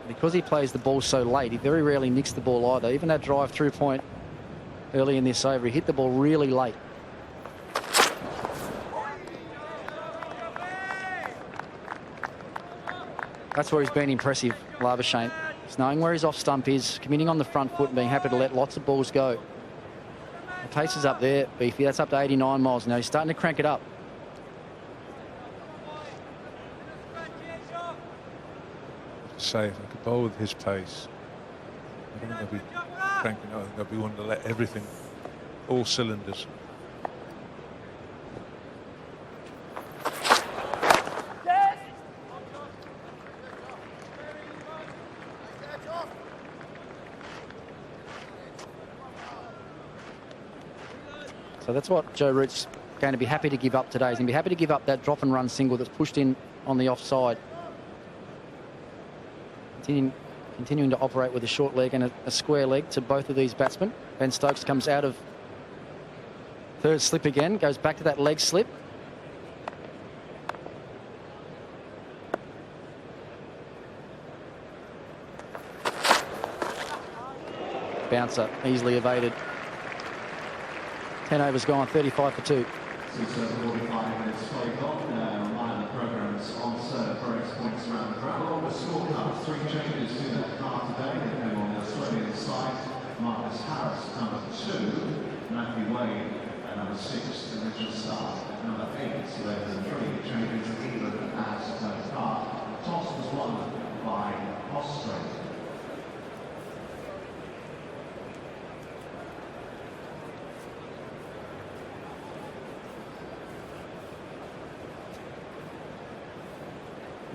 Because he plays the ball so late, he very rarely nicks the ball either. Even that drive through point early in this over, he hit the ball really late. That's where he's been impressive, Labuschagne. He's knowing where his off stump is, committing on the front foot and being happy to let lots of balls go. The pace is up there, Beefy. That's up to 89 miles now. He's starting to crank it up. Say, if I could bowl with his pace, I don't think they'll be cranking up. They'll be wanting to let everything, all cylinders. So that's what Joe Root's going to be happy to give up today. He's going to be happy to give up that drop and run single that's pushed in on the offside. Continuing to operate with a short leg and a square leg to both of these batsmen. Ben Stokes comes out of third slip again, goes back to that leg slip. Bouncer easily evaded. 10 overs gone, 35 for 2. 45 minutes played on. Minor programs on serve for 8 points around the ground. On the scorecard, 3 changes to that card today. They came on the Australian side. Marcus Harris, number 2. Matthew Wade, number 6. The original start at number 8. So there's 3 changes to England as a card. Toss was won by Australia.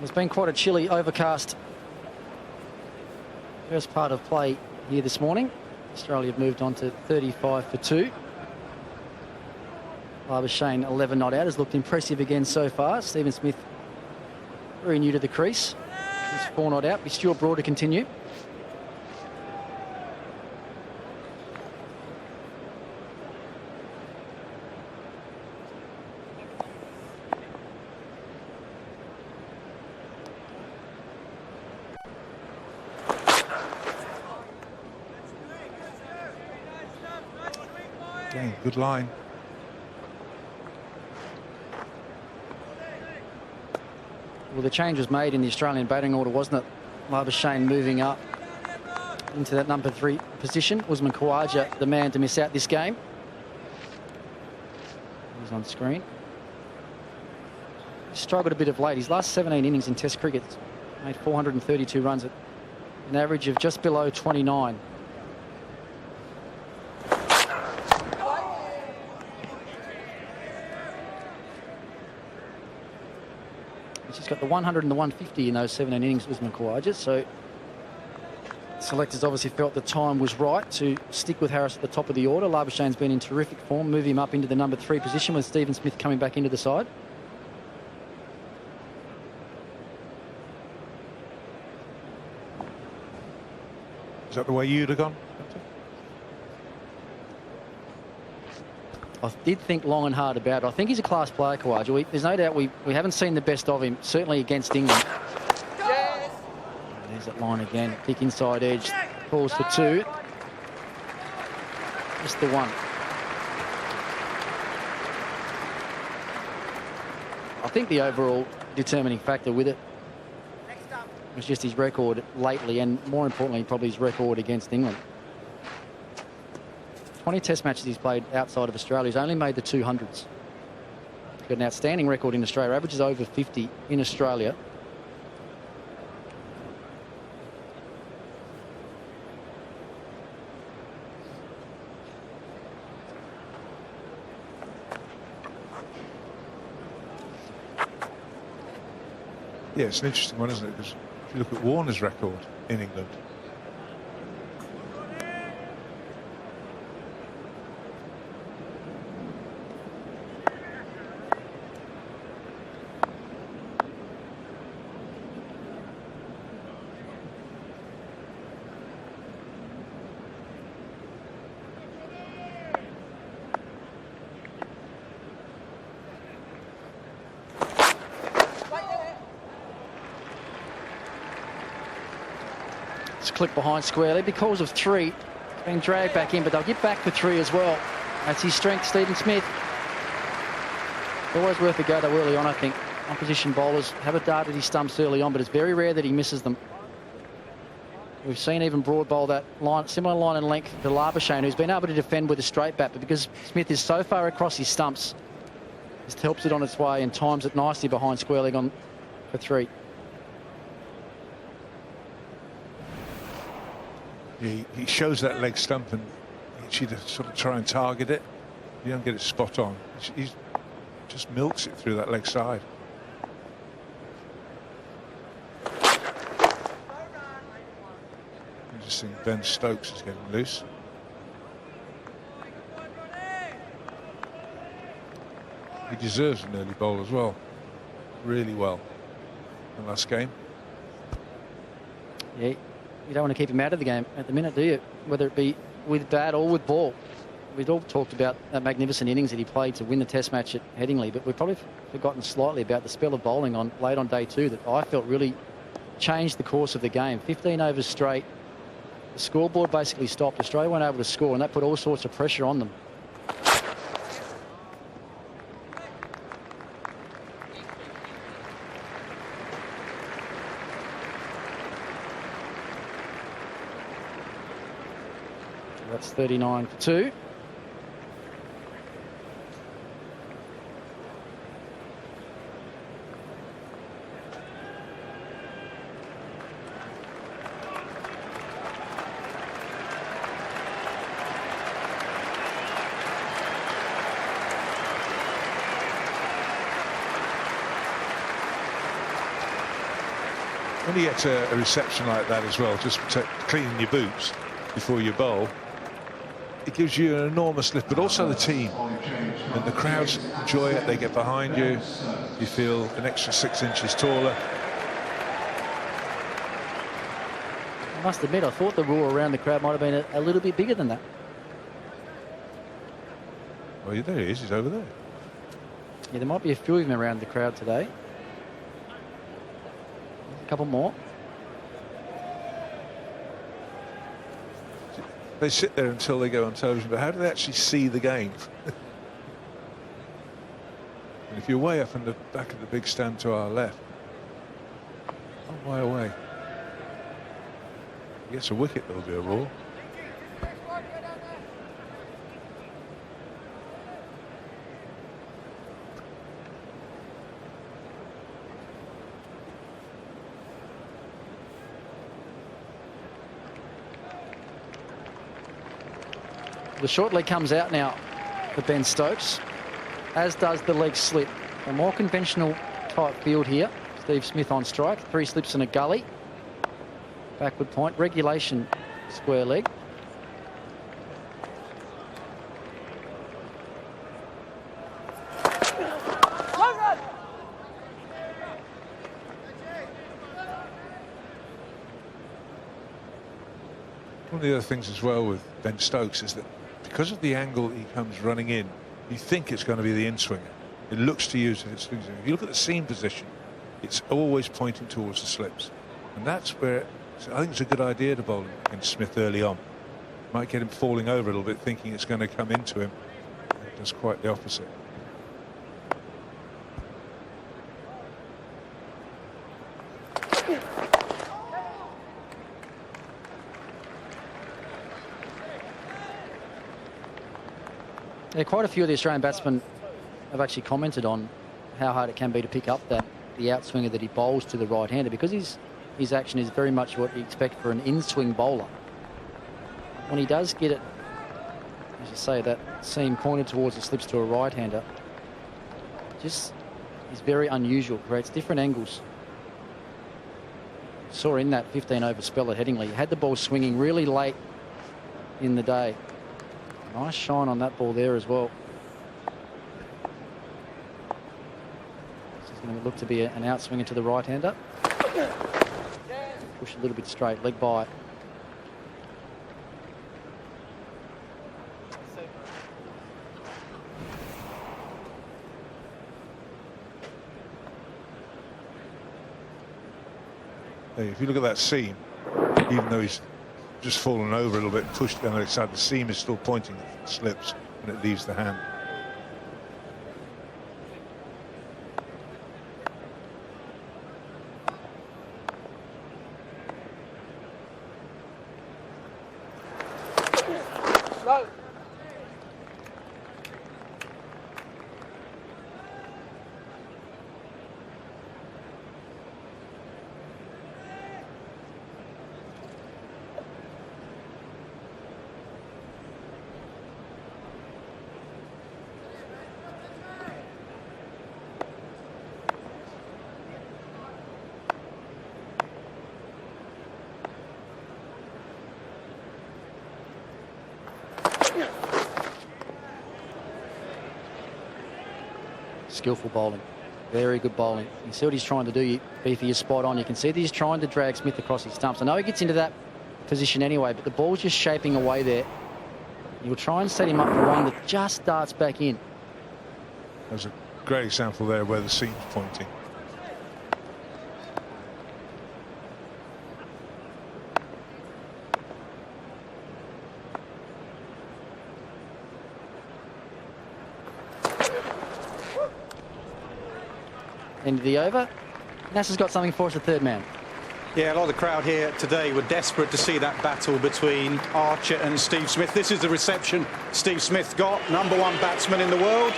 It's been quite a chilly, overcast first part of play here this morning. Australia have moved on to 35 for 2. Labuschagne 11 not out, has looked impressive again so far. Stephen Smith very new to the crease. He's 4 not out. Be Stuart Broad to continue. Good line. Well, the change was made in the Australian batting order, wasn't it? Labuschagne moving up into that number 3 position. Usman Khawaja, the man to miss out this game. He's on screen. struggled a bit of late. His last 17 innings in Test cricket made 432 runs at an average of just below 29. He's got the 100 and the 150 in those 17 innings, Usman Khawaja. So selectors obviously felt the time was right to stick with Harris at the top of the order. Labuschagne's been in terrific form, move him up into the number 3 position with Stephen Smith coming back into the side. Is that the way you'd have gone? I did think long and hard about it. I think he's a class player, Khawaja. There's no doubt we haven't seen the best of him, certainly against England. Yes. There's that line again. Kick inside edge. Calls for 2. Just the 1. I think the overall determining factor with it was just his record lately, and more importantly, probably his record against England. 20 Test matches he's played outside of Australia. He's only made the 200s. He's got an outstanding record in Australia. Averages over 50 in Australia. Yeah, it's an interesting one, isn't it? Because if you look at Warner's record in England, clip behind squarely because of 3. Being dragged back in, but they'll get back for 3 as well. That's his strength, Stephen Smith. Always worth a go though early on, I think. Opposition bowlers have a dart at his stumps early on, but it's very rare that he misses them. We've seen even Broad bowl that line, similar line and length to Labuschagne, who's been able to defend with a straight bat, but because Smith is so far across his stumps, just helps it on its way and times it nicely behind square leg on for 3. he shows that leg stump and you to sort of try and target it. You don't get it spot on. He just milks it through that leg side. Interesting, Ben Stokes is getting loose. He deserves an early bowl as well. Really well in the last game. Yeah, you don't want to keep him out of the game at the minute, do you? Whether it be with bat or with ball. We've all talked about that magnificent innings that he played to win the Test match at Headingley, but we've probably forgotten slightly about the spell of bowling on late on day 2 that I felt really changed the course of the game. 15 overs straight. The scoreboard basically stopped. Australia weren't able to score, and that put all sorts of pressure on them. That's 39 for 2. When you get to a reception like that as well, just cleaning your boots before you bowl, it gives you an enormous lift, but also the team. And the crowds enjoy it, they get behind you, you feel an extra 6 inches taller. I must admit, I thought the roar around the crowd might have been a little bit bigger than that. Well, there he is, he's over there. Yeah, there might be a few of them around the crowd today. A couple more. They sit there until they go on television, but how do they actually see the game? And if you're way up in the back of the big stand to our left, a long way away, he gets a wicket, there'll be a roar. The short leg comes out now for Ben Stokes, as does the leg slip. A more conventional type field here. Steve Smith on strike. 3 slips and a gully. Backward point. Regulation square leg. One of the other things as well with Ben Stokes is that because of the angle he comes running in, you think it's going to be the in-swinger. It looks to you as if it's swings. If you look at the seam position, it's always pointing towards the slips. And that's where I think it's a good idea to bowl against Smith early on. Might get him falling over a little bit, thinking it's going to come into him. It does quite the opposite. Yeah, quite a few of the Australian batsmen have actually commented on how hard it can be to pick up the outswinger that he bowls to the right-hander, because his action is very much what you expect for an in-swing bowler. When he does get it, as you say, that seam pointed towards the slips to a right-hander, just is very unusual, creates different angles. Saw in that 15-over spell at Headingley, he had the ball swinging really late in the day. Nice shine on that ball there as well. This is going to look to be an outswinger to the right-hander. Push a little bit straight, leg by. Hey, if you look at that seam, even though he's just fallen over a little bit and pushed down the other side, the seam is still pointing at the slips when it leaves the hand. Slow. Skillful bowling, very good bowling. You see what he's trying to do, Beefy is spot on. You can see that he's trying to drag Smith across his stumps. I know he gets into that position anyway, but the ball's just shaping away there. You'll try and set him up for one that just darts back in. There's a great example there where the seam's pointing. End of the over. Nasser's got something for us, the third man. Yeah, a lot of the crowd here today were desperate to see that battle between Archer and Steve Smith. This is the reception Steve Smith got, #1 batsman in the world.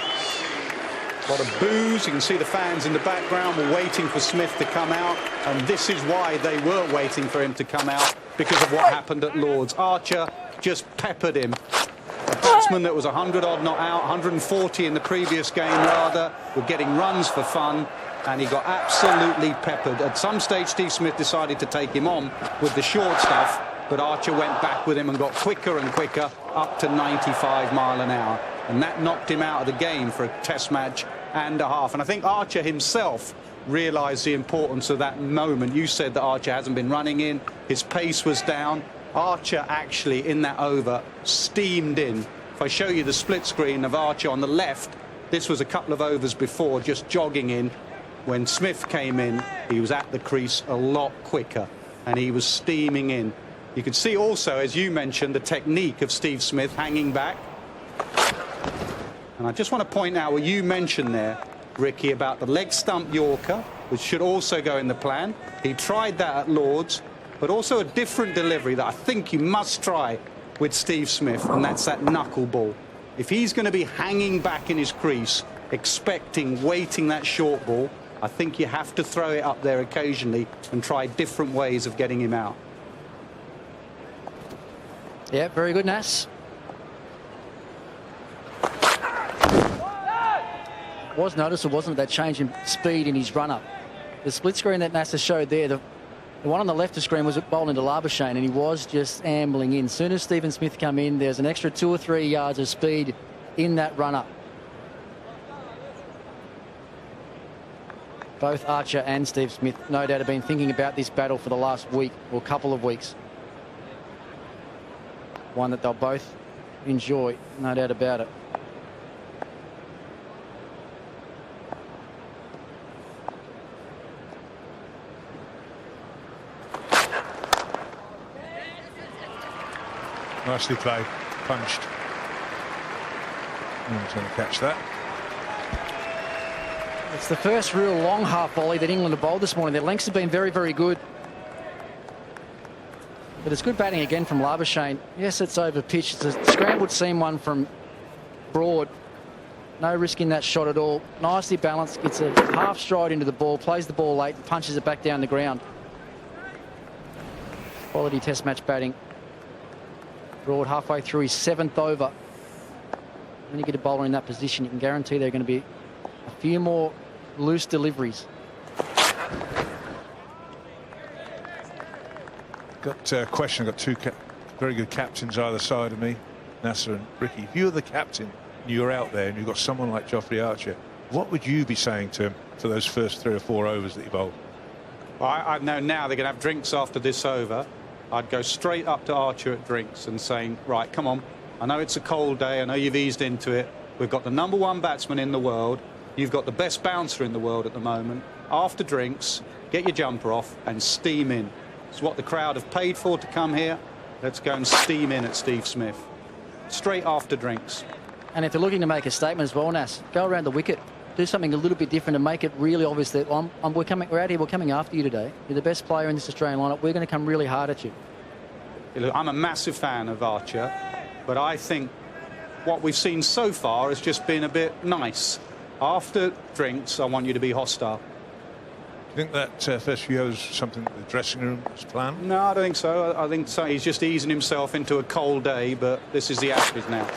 A lot of boos. You can see the fans in the background were waiting for Smith to come out, and this is why they were waiting for him to come out, because of what happened at Lord's. Archer just peppered him. A batsman that was 100-odd not out, 140 in the previous game rather, were getting runs for fun, and he got absolutely peppered. At some stage, Steve Smith decided to take him on with the short stuff, but Archer went back with him and got quicker and quicker, up to 95 mile an hour. And that knocked him out of the game for a test match and a half. And I think Archer himself realised the importance of that moment. You said that Archer hasn't been running in. His pace was down. Archer actually, in that over, steamed in. If I show you the split screen of Archer on the left, this was a couple of overs before, just jogging in. When Smith came in, he was at the crease a lot quicker, and he was steaming in. You can see also, as you mentioned, the technique of Steve Smith hanging back. And I just want to point out what you mentioned there, Ricky, about the leg stump Yorker, which should also go in the plan. He tried that at Lord's, but also a different delivery that I think you must try with Steve Smith, and that's that knuckleball. If he's going to be hanging back in his crease, expecting, waiting that short ball, I think you have to throw it up there occasionally and try different ways of getting him out. Yeah, very good, Nas. was noticeable, wasn't it, that change in speed in his run-up. The split screen that Nasser showed there, the one on the left of screen was bowled into Labuschagne, and he was just ambling in. As soon as Stephen Smith come in, there's an extra 2 or 3 yards of speed in that run-up. Both Archer and Steve Smith, no doubt, have been thinking about this battle for the last week or couple of weeks. One that they'll both enjoy, no doubt about it. Nicely played, punched. No one's going to catch that. It's the first real long half volley that England have bowled this morning. Their lengths have been very, very good. But it's good batting again from Labuschagne. Yes, it's over pitch. It's a scrambled seam one from Broad. No risk in that shot at all. Nicely balanced. Gets a half stride into the ball, plays the ball late, and punches it back down the ground. Quality test match batting. Broad halfway through his 7th over. When you get a bowler in that position, you can guarantee there are going to be a few more loose deliveries. Got a question. Got two very good captains either side of me, Nasser and Ricky. If you were the captain and you were out there and you've got someone like Geoffrey Archer, what would you be saying to him for those first 3 or 4 overs that he bowled? Well, I know now they're going to have drinks after this over. I'd go straight up to Archer at drinks and saying, right, come on. I know it's a cold day. I know you've eased into it. We've got the #1 batsman in the world. You've got the best bouncer in the world at the moment. After drinks, get your jumper off and steam in. It's what the crowd have paid for to come here. Let's go and steam in at Steve Smith. Straight after drinks. And if they're looking to make a statement as well, Nas, go around the wicket. Do something a little bit different and make it really obvious that we're out here, we're coming after you today. You're the best player in this Australian lineup. We're going to come really hard at you. Look, I'm a massive fan of Archer, but I think what we've seen so far has just been a bit nice. After drinks, I want you to be hostile. Do you think that first few overs was something that the dressing room was planned? No, I don't think so. I think so. He's just easing himself into a cold day, but this is the Ashes now.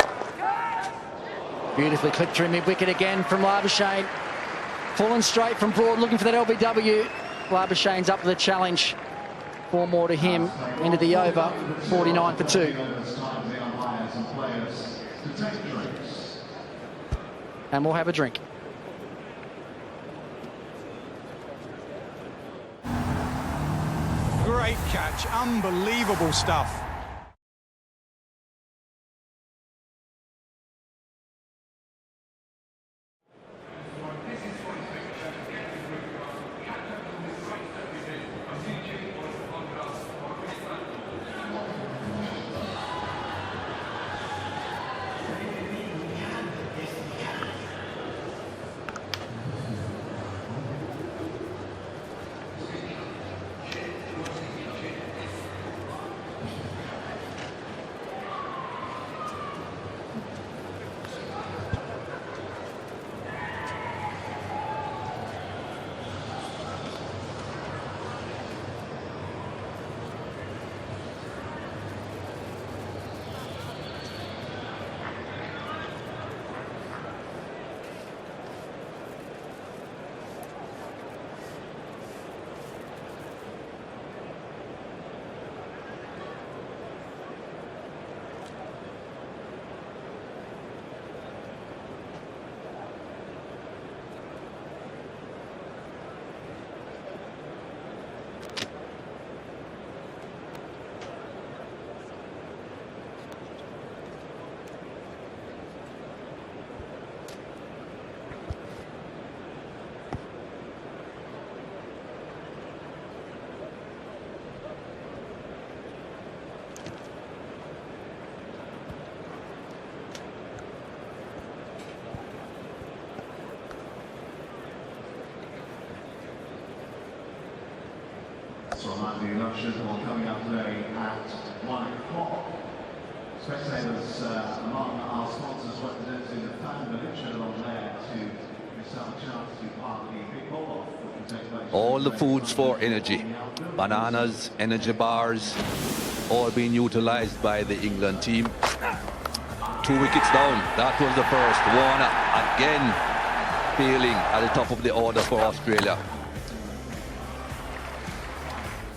Beautifully clipped through mid-wicket again from Labuschagne. Pulling straight from Broad, looking for that LBW. Labuschagne's up to the challenge. 4 more to him into the over. 49 for 2. And we'll have a drink. Great catch, unbelievable stuff. So the induction will coming up today at 1 o'clock. Spectators among our sponsors representing the fan village are on there to yourself a chance to park the big ball off. All the foods for energy, bananas, energy bars, all being utilised by the England team. 2 wickets down, that was the first. Warner again failing at the top of the order for Australia.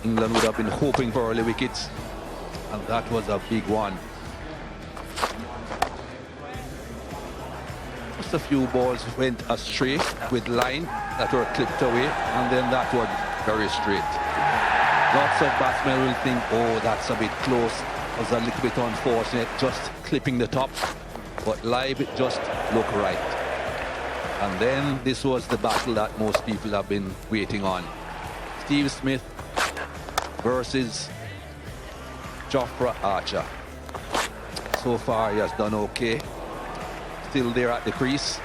England would have been hoping for early wickets, and that was a big one. Just a few balls went astray with line that were clipped away, and then that was very straight. Lots of batsmen will think, oh, that's a bit close. It was a little bit unfortunate, just clipping the top. But live, it just looked right. And then this was the battle that most people have been waiting on. Steve Smith versus Jofra Archer. So far, he has done okay. Still there at the crease.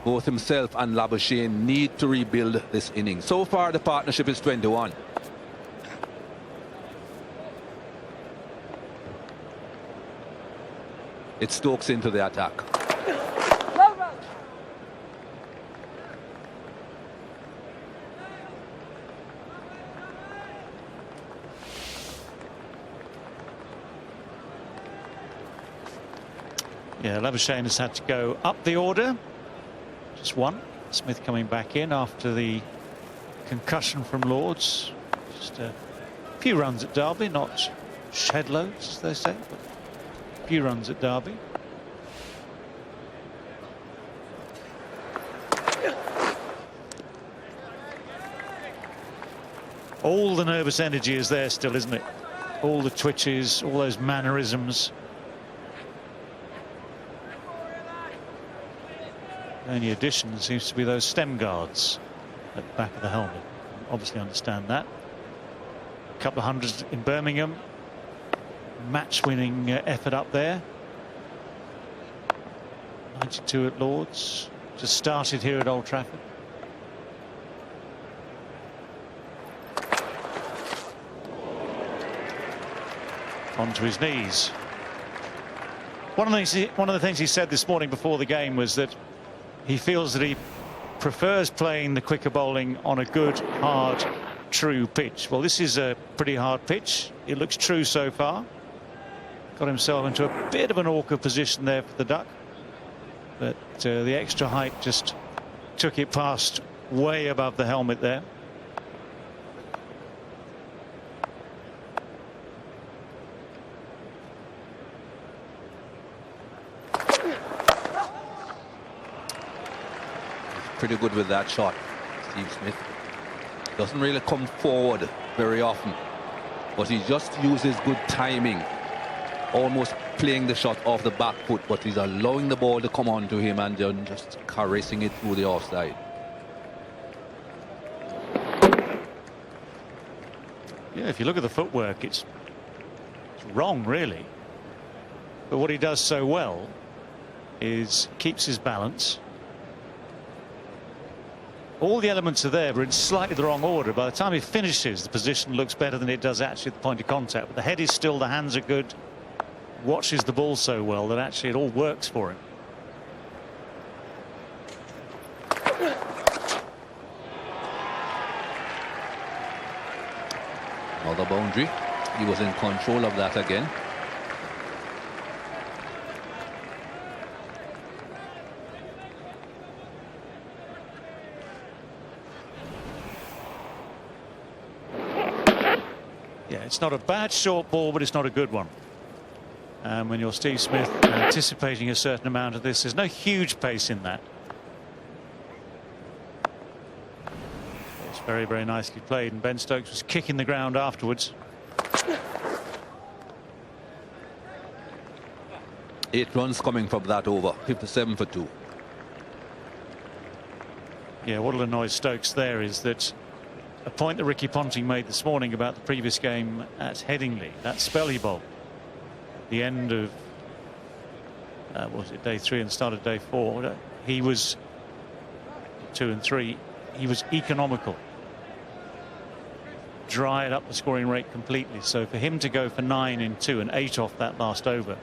Both himself and Labuschagne need to rebuild this inning. So far, the partnership is 21. It Stokes into the attack. Yeah, Labuschagne has had to go up the order. Just one. Smith coming back in after the concussion from Lords. Just a few runs at Derby, not shed loads, as they say, but a few runs at Derby. All the nervous energy is there still, isn't it? All the twitches, all those mannerisms. The only addition seems to be those stem guards at the back of the helmet. Obviously understand that. A couple of hundreds in Birmingham. Match-winning effort up there. 92 at Lords. Just started here at Old Trafford. Onto his knees. One of the things he said this morning before the game was that he feels that he prefers playing the quicker bowling on a good, hard, true pitch. Well, this is a pretty hard pitch. It looks true so far. Got himself into a bit of an awkward position there for the duck. But the extra height just took it past way above the helmet there. Pretty good with that shot, Steve Smith. Doesn't really come forward very often, but he just uses good timing, almost playing the shot off the back foot, but he's allowing the ball to come onto him and then just caressing it through the offside. Yeah, if you look at the footwork, it's wrong, really. But what he does so well is keeps his balance. All the elements are there, but in slightly the wrong order. By the time he finishes, the position looks better than it does actually at the point of contact. But the head is still, the hands are good. Watches the ball so well that actually it all works for him. Another boundary. He was in control of that again. Yeah, it's not a bad short ball, but it's not a good one. And when you're Steve Smith anticipating a certain amount of this, there's no huge pace in that. It's very, very nicely played, and Ben Stokes was kicking the ground afterwards. 8 runs coming from that over, 57 for 2. Yeah, what'll annoy Stokes there is that a point that Ricky Ponting made this morning about the previous game at Headingley, that spell he bowled, the end of what was it, day 3 and the start of day 4, he was 2 and 3, he was economical, dried up the scoring rate completely. So for him to go for 9 in 2 and 8 off that last over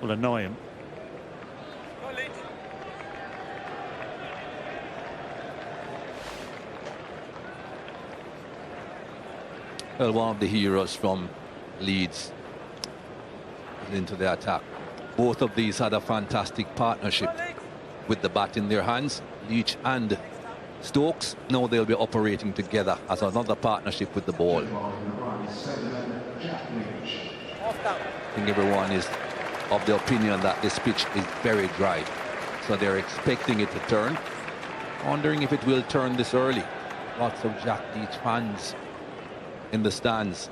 will annoy him. Well, one of the heroes from Leeds into the attack. Both of these had a fantastic partnership with the bat in their hands. Leach and Stokes, now they'll be operating together as another partnership with the ball. I think everyone is of the opinion that this pitch is very dry, so they're expecting it to turn. Wondering if it will turn this early. Lots of Jack Leach fans in the stands,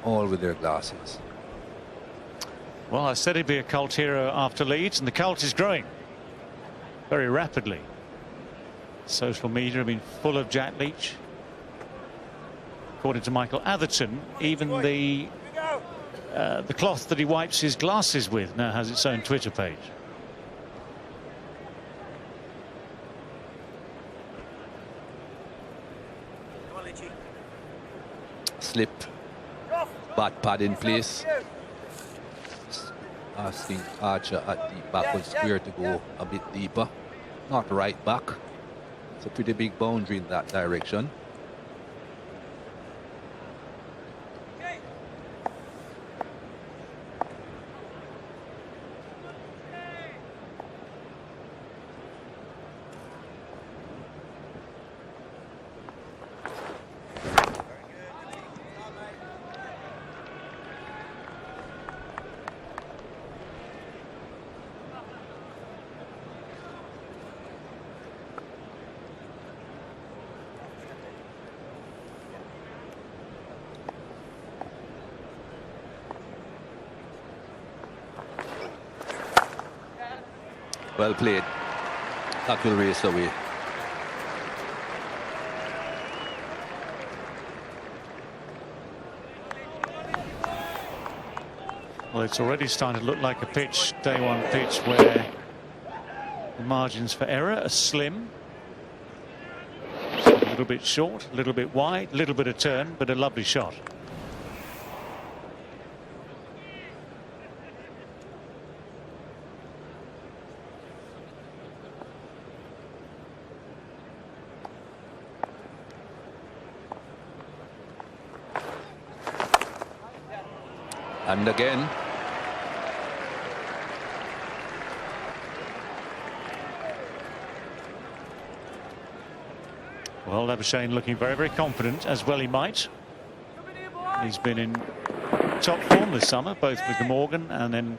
all with their glasses. Well, I said he'd be a cult hero after Leeds, and the cult is growing very rapidly. Social media have been full of Jack Leach. According to Michael Atherton, even the cloth that he wipes his glasses with now has its own Twitter page. Slip, bat pad in place. Asking Archer at the backward square to go a bit deeper, not right back. It's a pretty big boundary in that direction. Well played. That will race away. Well, it's already starting to look like a pitch, day one pitch, where the margins for error are slim. A little bit short, a little bit wide, a little bit of turn, but a lovely shot. And again. Well, Labuschagne looking very, very confident, as well he might. He's been in top form this summer, both with the Morgan and then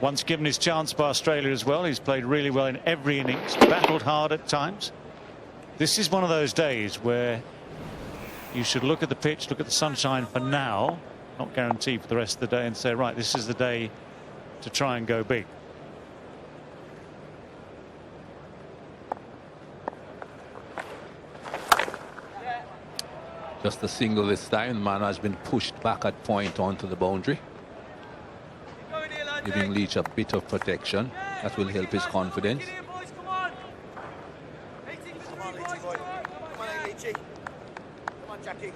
once given his chance by Australia as well. He's played really well in every innings, battled hard at times. This is one of those days where you should look at the pitch, look at the sunshine for now, not guaranteed for the rest of the day, and say, right, this is the day to try and go big. Just a single this time. The man has been pushed back at point onto the boundary, giving Leach a bit of protection. That will help his confidence. Come on, Leachy. Come on, Jackie.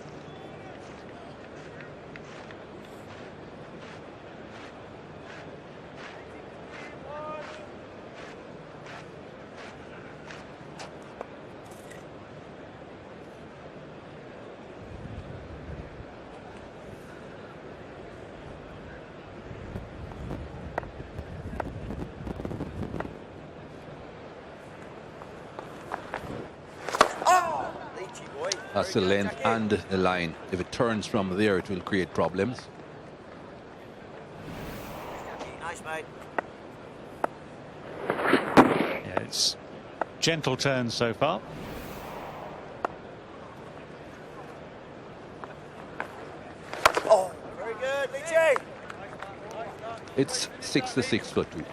That's the length and the line. If it turns from there, it will create problems. Nice, mate. Yeah, it's gentle turns so far. Oh, very good, Leachy. It's 6-6 for 2.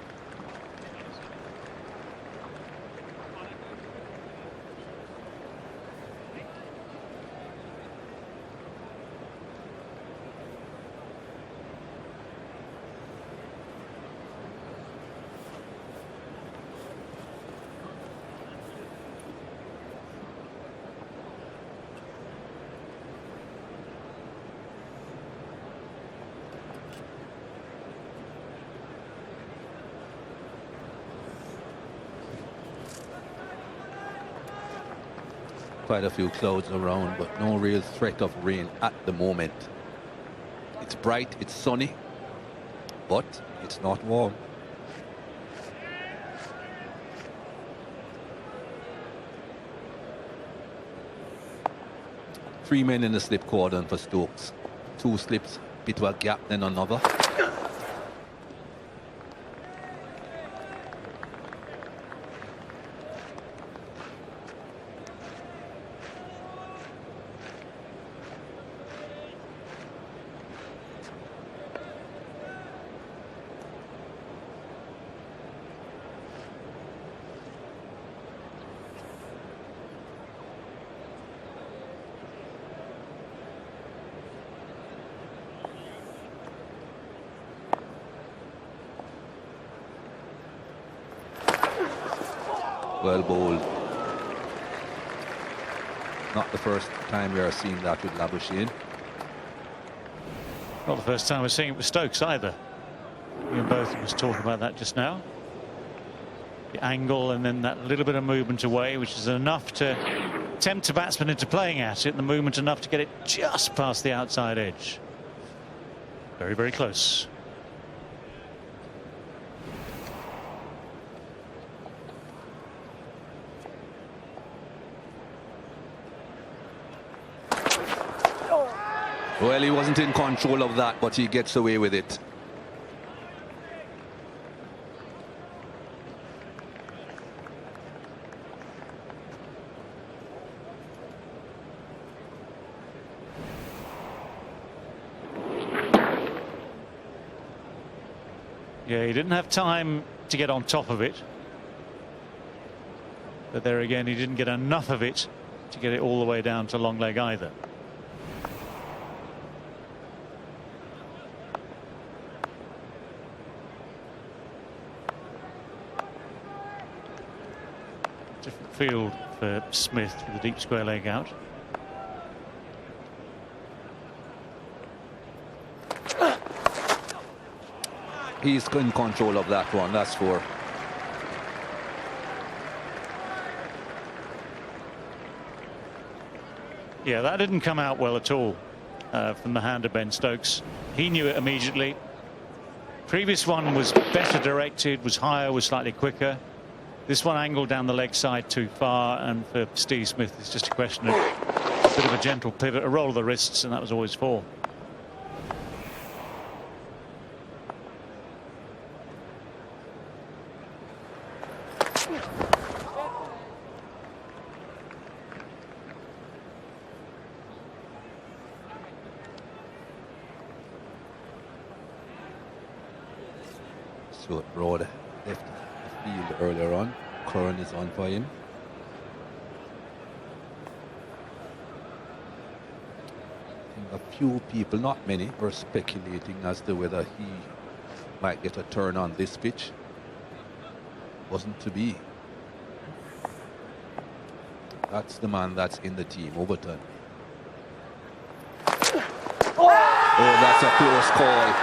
Quite a few clouds around, but no real threat of rain at the moment. It's bright, it's sunny, but it's not warm. 3 men in the slip cordon for Stokes. 2 slips, bit of a gap, then another. Well bowled. Not the first time we are seeing that with Labuschagne. Not the first time we're seeing it with Stokes either. You and both was talking about that just now. The angle and then that little bit of movement away, which is enough to tempt a batsman into playing at it, and the movement enough to get it just past the outside edge. Very, very close. Well, he wasn't in control of that, but he gets away with it. Yeah, he didn't have time to get on top of it. But there again, he didn't get enough of it to get it all the way down to long leg either. Different field for Smith with the deep square leg out. He's in control of that one, that's 4. Yeah, that didn't come out well at all from the hand of Ben Stokes. He knew it immediately. Previous one was better directed, was higher, was slightly quicker. This one angled down the leg side too far, and for Steve Smith it's just a question of a bit of a gentle pivot, a roll of the wrists, and that was always 4. So Broad left the field earlier on. Curran is on for him. A few people, not many, were speculating as to whether he might get a turn on this pitch. Wasn't to be. That's the man that's in the team, Overton. Oh, that's a close call.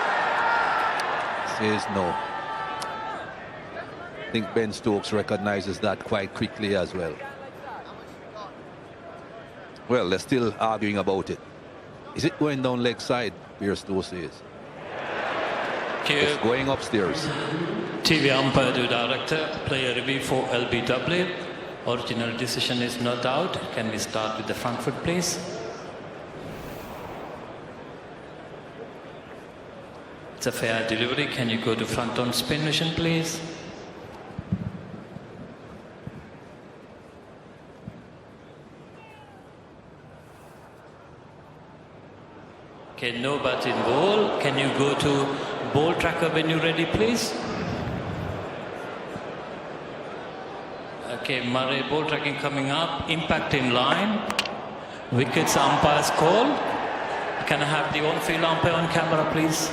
Says no. I think Ben Stokes recognizes that quite quickly as well. Well, they're still arguing about it. Is it going down leg side, Pierre Stokes says? It's going upstairs. TV umpire to director, player review for LBW. Original decision is not out. Can we start with the front foot, please? It's a fair delivery. Can you go to front on spin vision, please? Okay, no bat in ball. Can you go to ball tracker when you're ready, please? Okay, Murray, ball tracking coming up. Impact in line. Wickets umpire's call. Can I have the on-field umpire on camera, please?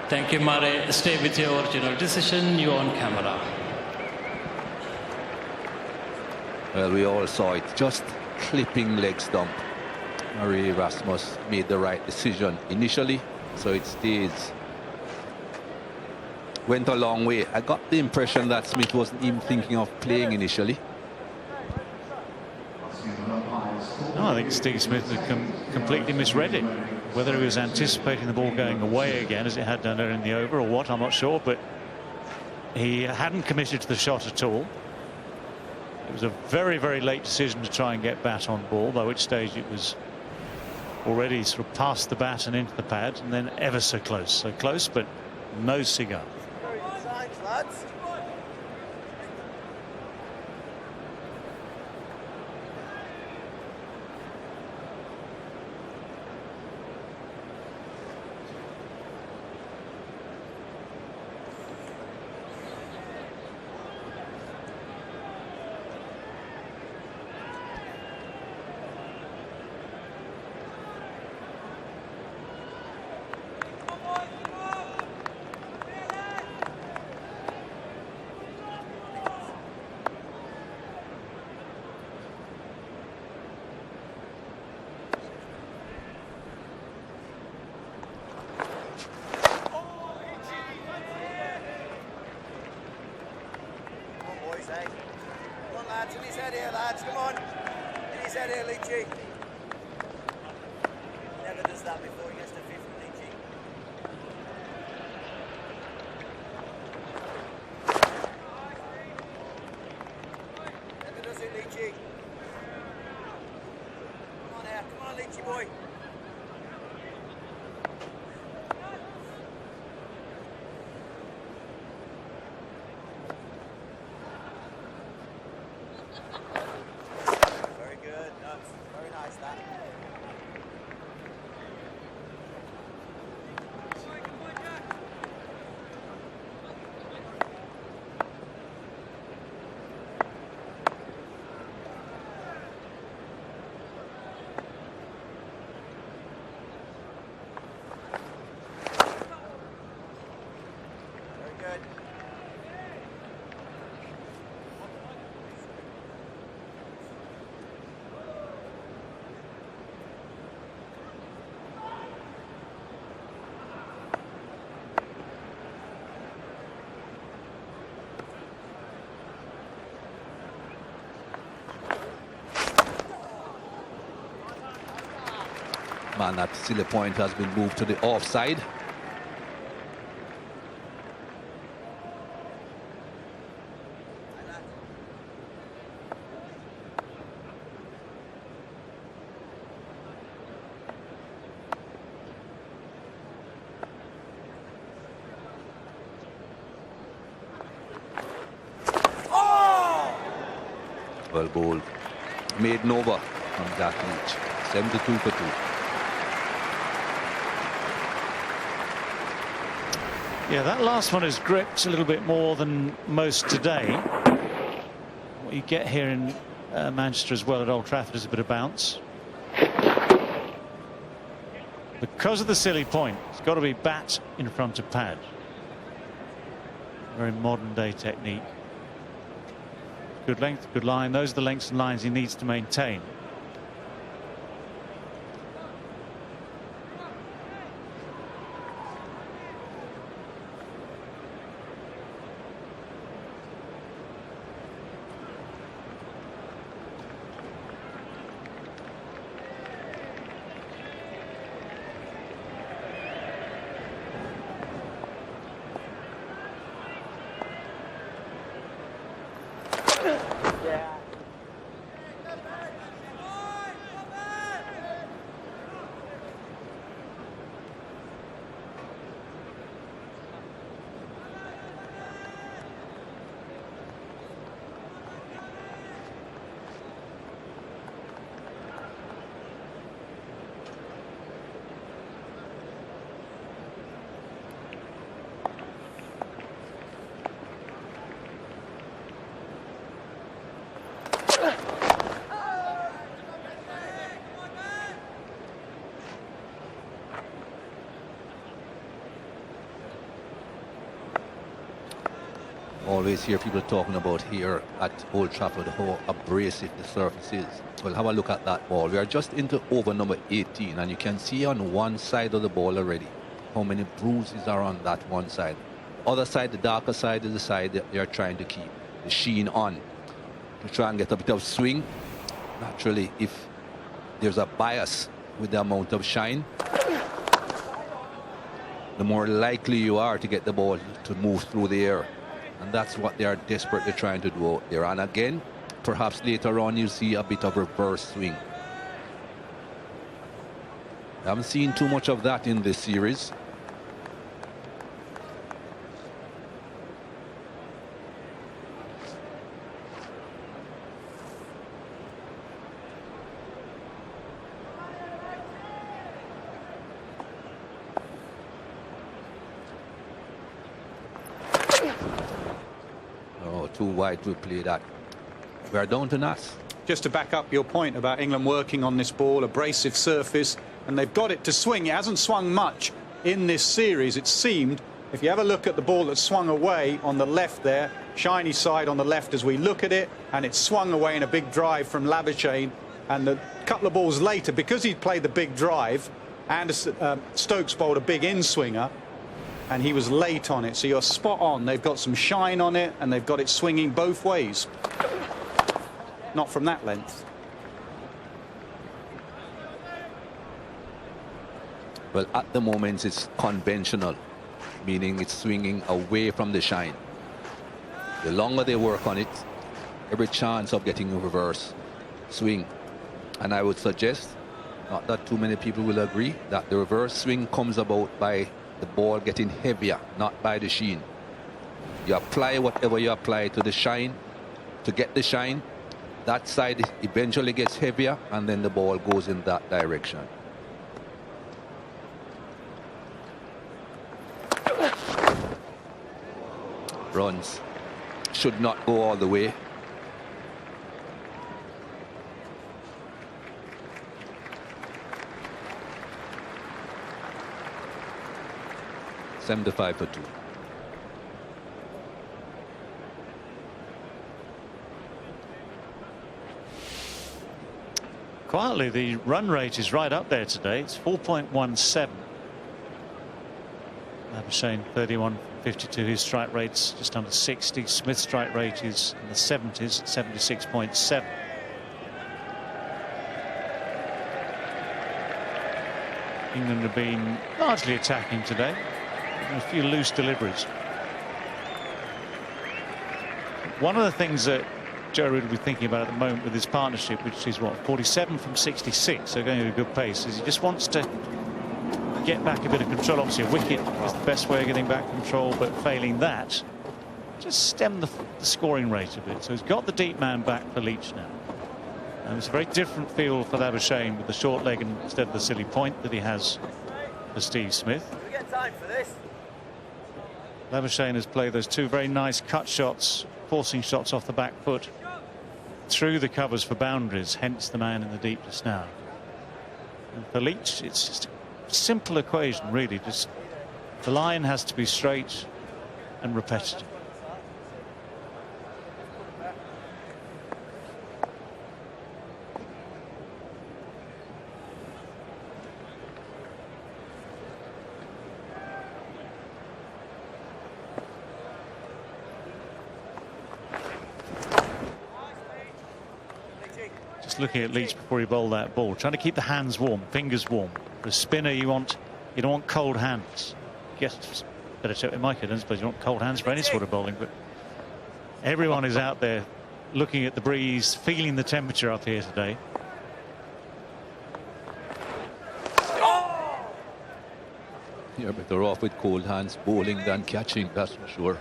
Thank you, Murray. Stay with your original decision. You're on camera. Well, we all saw it. Just clipping leg stump. Murray Rasmus made the right decision initially, so it stays. Went a long way. I got the impression that Smith wasn't even thinking of playing initially. No, I think Steve Smith had completely misread it. Whether he was anticipating the ball going away again, as it had done earlier in the over, or what, I'm not sure. But he hadn't committed to the shot at all. It was a very, very late decision to try and get bat on ball, by which stage it was already sort of past the bat and into the pad, and then ever so close. So close, but no cigar. Very good signs, lads. Come on, lads, in his head here, lads, come on. In his head here, Leachy. Never does that before he gets to 50, Leachy. Never does it, Leachy. Come on, Leachy boy. Man, that silly point has been moved to the offside. Well bowled. Made Nova from that reach. 72 for 2. Yeah, that last one has gripped a little bit more than most today. What you get here in Manchester as well at Old Trafford is a bit of bounce. Because of the silly point, it's got to be bat in front of pad. Very modern day technique. Good length, good line. Those are the lengths and lines he needs to maintain. Always hear people talking about here at Old Trafford how abrasive the surface is. Well, have a look at that ball. We are just into over number 18, and you can see on one side of the ball already how many bruises are on that one side. Other side, the darker side, is the side that they are trying to keep the sheen on to try and get a bit of swing. Naturally, if there's a bias with the amount of shine, the more likely you are to get the ball to move through the air. And that's what they are desperately trying to do out there. And again, perhaps later on you see a bit of reverse swing. I haven't seen too much of that in this series. Oh, too wide to play that. We are down to Nas. Just to back up your point about England working on this ball, abrasive surface, and they've got it to swing. It hasn't swung much in this series, it seemed. If you have a look at the ball that swung away on the left there, shiny side on the left as we look at it, and it swung away in a big drive from Labuschagne. And a couple of balls later, because he'd played the big drive, Stokes bowled a big in-swinger, and he was late on it. So you're spot on. They've got some shine on it, and they've got it swinging both ways. Not from that length. Well, at the moment it's conventional, meaning it's swinging away from the shine. The longer they work on it, every chance of getting a reverse swing. And I would suggest, not that too many people will agree, that the reverse swing comes about by the ball getting heavier, not by the sheen. You apply whatever you apply to the shine, to get the shine. That side eventually gets heavier, and then the ball goes in that direction. Runs should not go all the way. $75 for 2. Quietly, the run rate is right up there today. It's 4.17. Labuschagne 31 from 52. His strike rate's just under 60. Smith's strike rate is in the 70s at 76.7. England have been largely attacking today. A few loose deliveries. One of the things that Joe Root will be thinking about at the moment with his partnership, which is what, 47 from 66, so going at a good pace, is he just wants to get back a bit of control. Obviously a wicket is the best way of getting back control, but failing that, just stem the scoring rate a bit. So he's got the deep man back for Leach now, and it's a very different feel for Labuschagne with the short leg instead of the silly point that he has for Steve Smith. We get time for this. Labuschagne has played those two very nice cut shots, forcing shots off the back foot through the covers for boundaries, hence the man in the deep just now. And for Leach, it's just a simple equation, really. Just the line has to be straight and repetitive. Looking at Leach before he bowled that ball, trying to keep the hands warm, fingers warm. For a spinner, you don't want cold hands. Yes, better check with Mike. I don't suppose you want cold hands for any sort of bowling, but everyone is out there looking at the breeze, feeling the temperature up here today. You're better off with cold hands bowling than catching, that's for sure.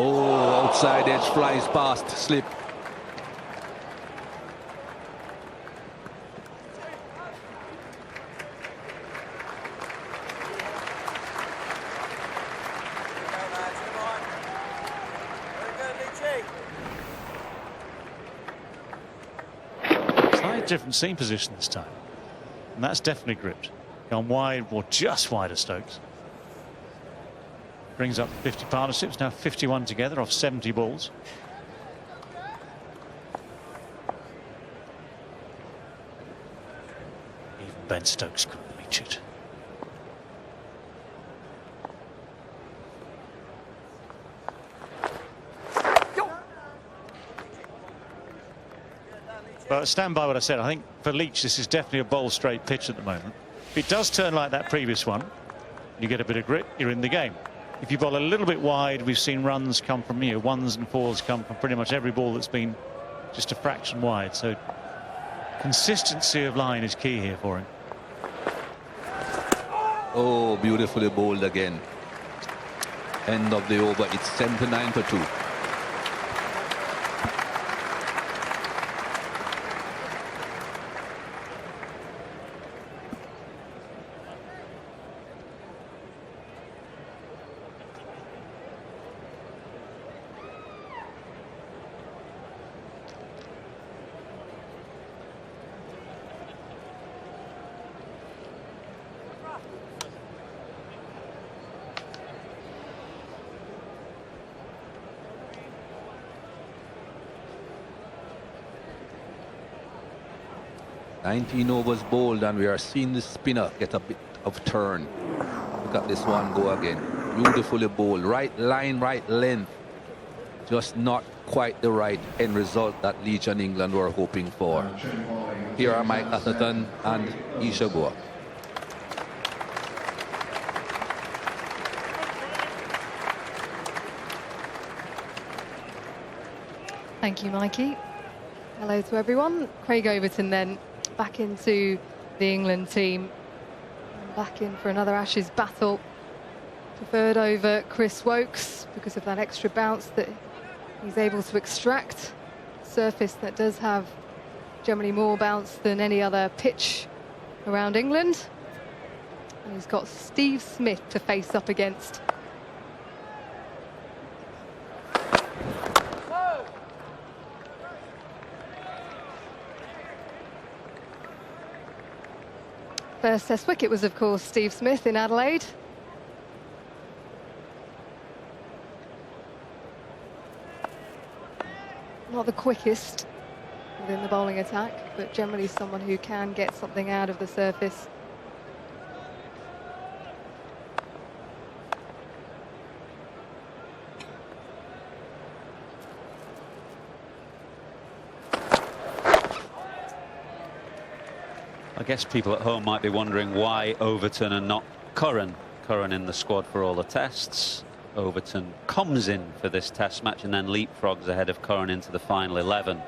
Oh, outside edge, flies past, slip. different seam position this time. And that's definitely gripped. Gone wide or just wide of Stokes. Brings up 50 partnerships, now 51 together off 70 balls. Even Ben Stokes couldn't reach it. But stand by what I said. I think for Leach, this is definitely a bowl straight pitch at the moment. If it does turn like that previous one, you get a bit of grit, you're in the game. If you bowl a little bit wide, we've seen runs come from, you know, 1s and 4s come from pretty much every ball that's been just a fraction wide. So consistency of line is key here for him. Oh, beautifully bowled again. End of the over. It's 79 for 2. Overs bowled, and we are seeing the spinner get a bit of turn. Look at this one go again. Beautifully bowled. Right line, right length. Just not quite the right end result that Leach and England were hoping for. Here are Mike Atherton and Isha Goa. Thank you, Mikey. Hello to everyone. Craig Overton then back into the England team. And back in for another Ashes battle. Preferred over Chris Wokes because of that extra bounce that he's able to extract. Surface that does have generally more bounce than any other pitch around England. And he's got Steve Smith to face up against. First Test wicket was, of course, Steve Smith in Adelaide. Not the quickest within the bowling attack, but generally someone who can get something out of the surface. I guess people at home might be wondering why Overton and not Curran. Curran in the squad for all the tests. Overton comes in for this test match and then leapfrogs ahead of Curran into the final 11.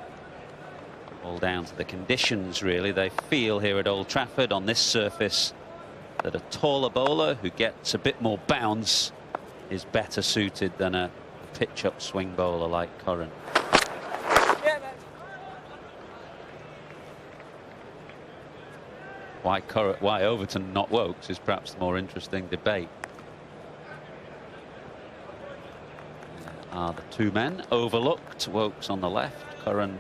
All down to the conditions, really. They feel here at Old Trafford on this surface that a taller bowler who gets a bit more bounce is better suited than a pitch-up swing bowler like Curran. Why Overton, not Wokes, is perhaps the more interesting debate. Are the two men overlooked? Wokes on the left, Curran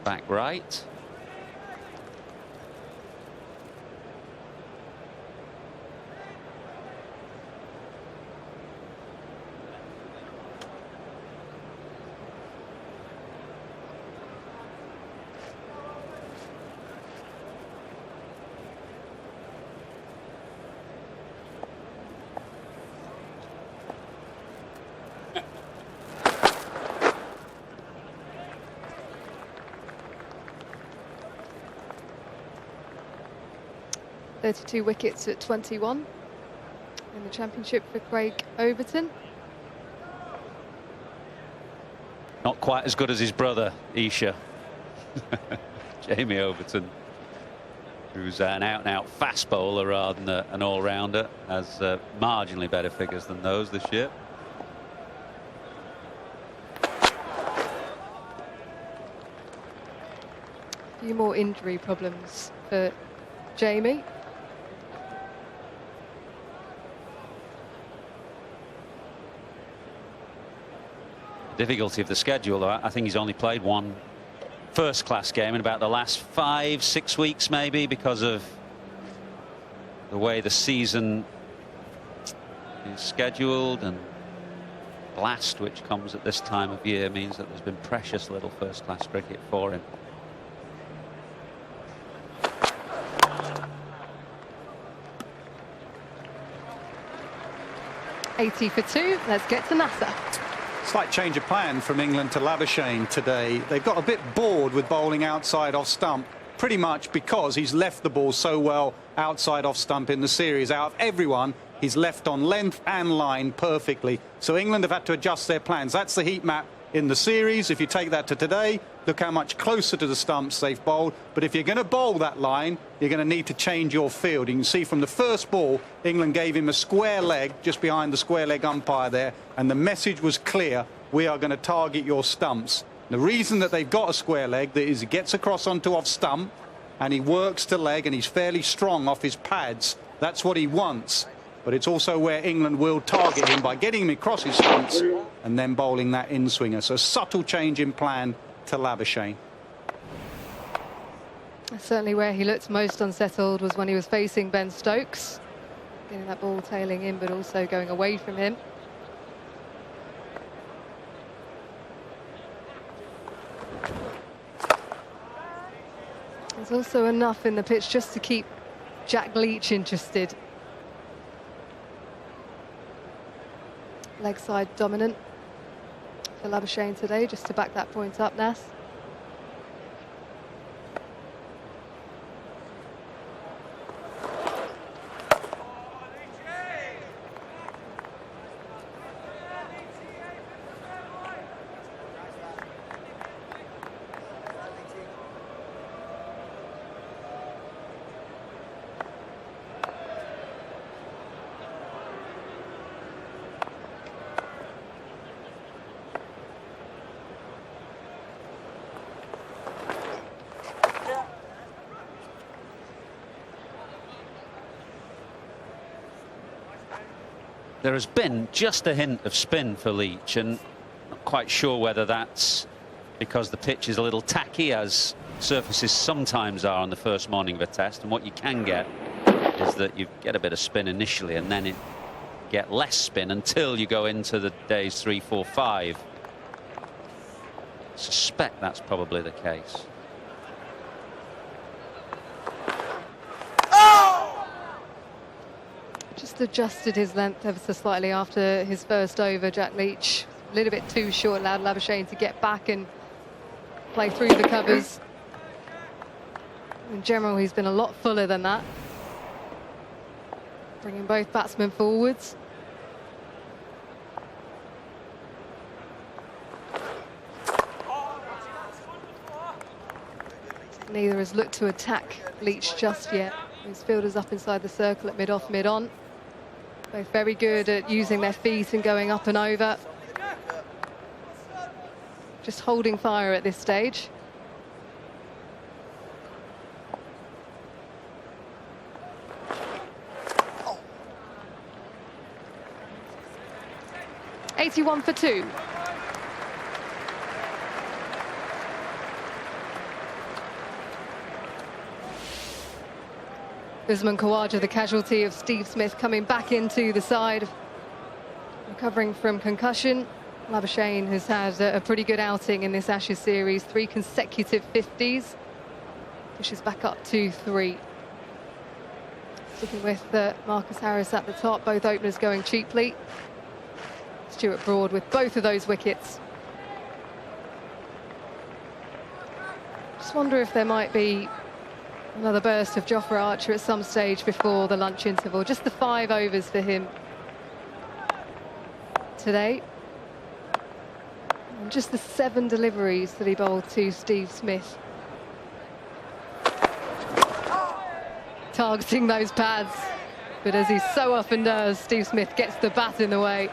back right. .32 wickets at 21 in the championship for Craig Overton. Not quite as good as his brother, Isha. Jamie Overton, who's an out-and-out fast bowler rather than an all-rounder, has marginally better figures than those this year. A few more injury problems for Jamie. Difficulty of the schedule, I think he's only played one first-class game in about the last 5-6 weeks, maybe, because of the way the season is scheduled, and blast, which comes at this time of year, means that there's been precious little first-class cricket for him. $80 for 2. Let's get to NASA. Slight change of plan from England to Labuschagne today. They've got a bit bored with bowling outside off stump, pretty much because he's left the ball so well outside off stump in the series. Out of everyone, he's left on length and line perfectly. So England have had to adjust their plans. That's the heat map in the series. If you take that to today, look how much closer to the stumps they've bowled. But if you're going to bowl that line, you're going to need to change your field. You can see from the first ball, England gave him a square leg just behind the square leg umpire there, and the message was clear: we are going to target your stumps. The reason that they've got a square leg that is he gets across onto off stump and he works to leg and he's fairly strong off his pads. That's what he wants. But it's also where England will target him by getting him across his stumps and then bowling that in-swinger. So subtle change in plan to Labuschagne. Certainly where he looked most unsettled was when he was facing Ben Stokes, getting that ball tailing in but also going away from him. There's also enough in the pitch just to keep Jack Leach interested. Leg side dominant for Labuschagne today, just to back that point up, Nas. There has been just a hint of spin for Leach, and not quite sure whether that's because the pitch is a little tacky, as surfaces sometimes are on the first morning of a test, and what you can get is that you get a bit of spin initially and then it get less spin until you go into the days 3, 4, 5. I suspect that's probably the case. Just adjusted his length ever so slightly after his first over, Jack Leach. A little bit too short, allowed Labuschagne to get back and play through the covers. In general, he's been a lot fuller than that, bringing both batsmen forwards. Neither has looked to attack Leach just yet. His fielders up inside the circle at mid-off, mid-on. Both very good at using their feet and going up and over. Just holding fire at this stage. $81 for 2. Usman Khawaja, the casualty of Steve Smith, coming back into the side, recovering from concussion. Labuschagne has had a pretty good outing in this Ashes series, 3 consecutive 50s, pushes back up to 3. Sticking with Marcus Harris at the top, both openers going cheaply. Stuart Broad with both of those wickets. Just wonder if there might be another burst of Jofra Archer at some stage before the lunch interval. Just the 5 overs for him today. And just the 7 deliveries that he bowled to Steve Smith. Targeting those pads. But as he so often does, Steve Smith gets the bat in the way.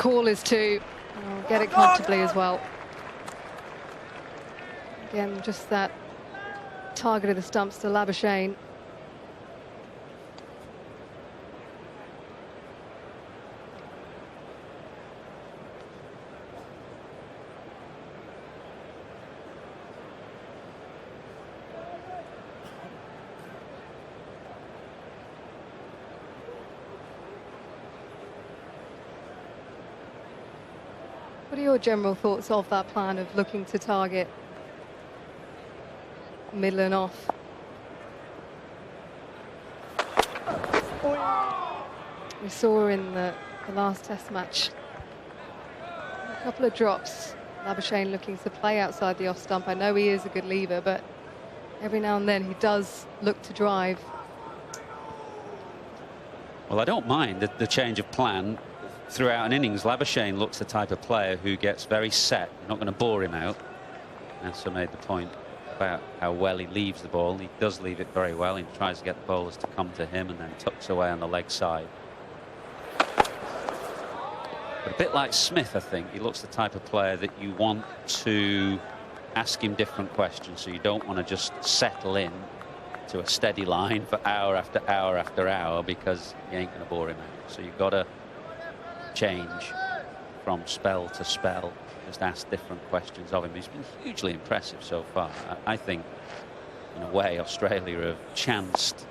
call is to get it comfortably as well. Again, just that target of the stumps to Labuschagne. What are your general thoughts of that plan of looking to target middle and off? We saw in the last test match a couple of drops. Labuschagne looking to play outside the off stump. I know he is a good lever, but every now and then he does look to drive. Well, I don't mind the change of plan throughout an innings. Labuschagne looks the type of player who gets very set. You're not going to bore him out. Asa made the point about how well he leaves the ball. He does leave it very well. He tries to get the bowlers to come to him and then tucks away on the leg side. But a bit like Smith, I think, he looks the type of player that you want to ask him different questions. So you don't want to just settle in to a steady line for hour after hour after hour, because you ain't going to bore him out. So you've got to change from spell to spell, just ask different questions of him. He's been hugely impressive so far. I think, in a way, Australia have chanced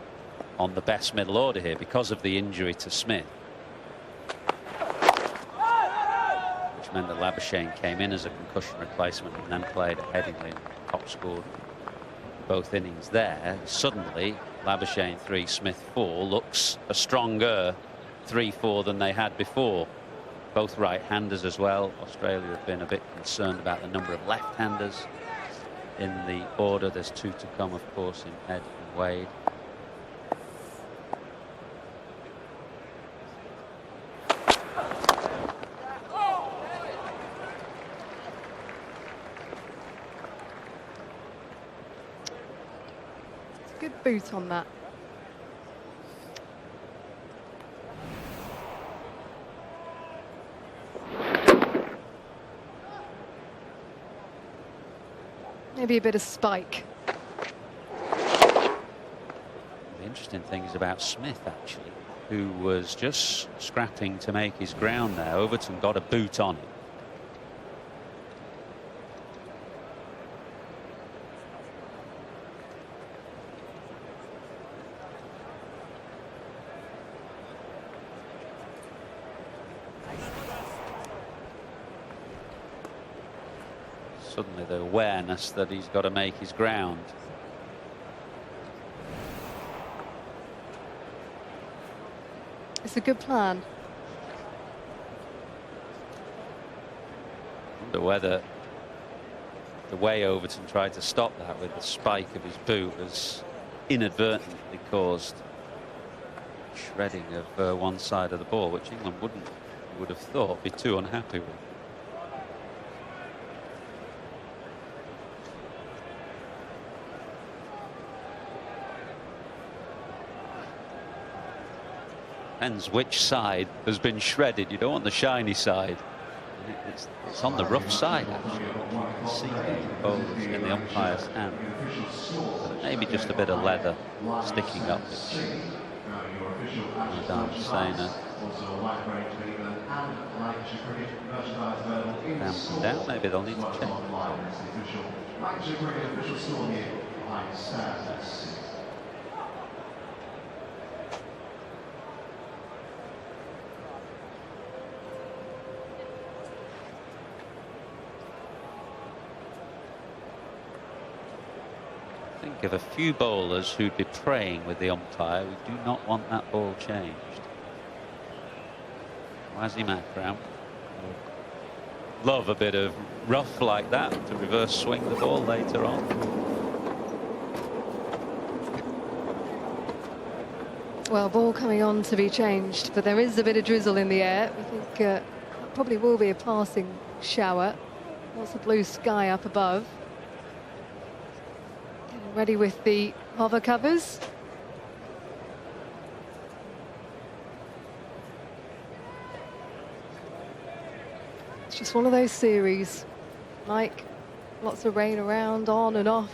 on the best middle order here because of the injury to Smith, which meant that Labuschagne came in as a concussion replacement and then played at Headingley, top scored both innings there. Suddenly, Labuschagne 3, Smith 4 looks a stronger 3-4 than they had before. Both right-handers as well. Australia have been a bit concerned about the number of left-handers in the order. There's 2 to come, of course, in Head and Wade. It's a good boot on that. Maybe a bit of spike. The interesting thing is about Smith, actually, who was just scrapping to make his ground there. Overton got a boot on it. Suddenly the awareness that he's got to make his ground. It's a good plan. I wonder whether the way Overton tried to stop that with the spike of his boot has inadvertently caused shredding of one side of the ball, which England would have thought be too unhappy with. Depends which side has been shredded. You don't want the shiny side. It's on the rough side, actually. You can see the bowls in the umpire's hand. But maybe just a bit of leather sticking up. Dampen down. Maybe they'll need to check. Think of a few bowlers who'd be praying with the umpire. We do not want that ball changed. Wazim Akram. Love a bit of rough like that to reverse swing the ball later on. Well, ball coming on to be changed, but there is a bit of drizzle in the air. We think probably will be a passing shower. Lots of blue sky up above. Ready with the hover covers. Just one of those series, like lots of rain around, on and off.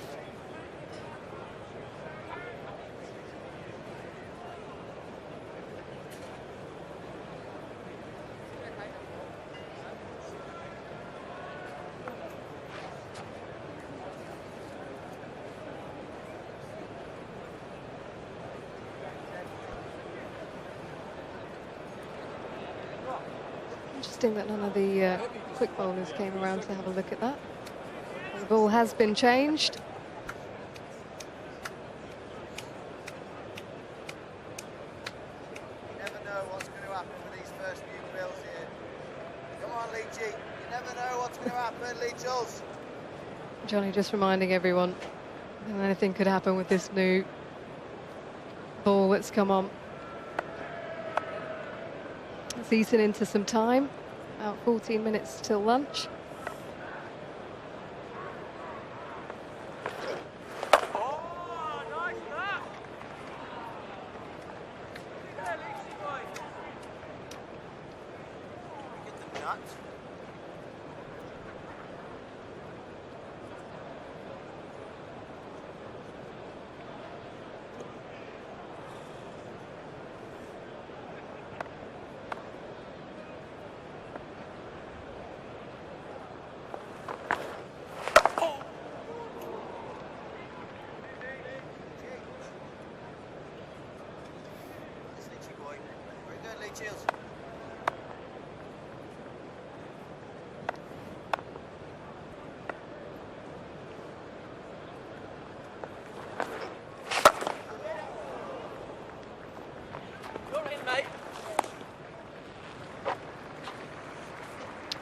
Interesting that none of the quick bowlers came around to have a look at that. The ball has been changed. You never know what's going to happen with these first few bills here. Come on, Leachy. You never know what's going to happen, Leachels. Johnny just reminding everyone that anything could happen with this new ball that's come on. It's eaten into some time, about 14 minutes till lunch.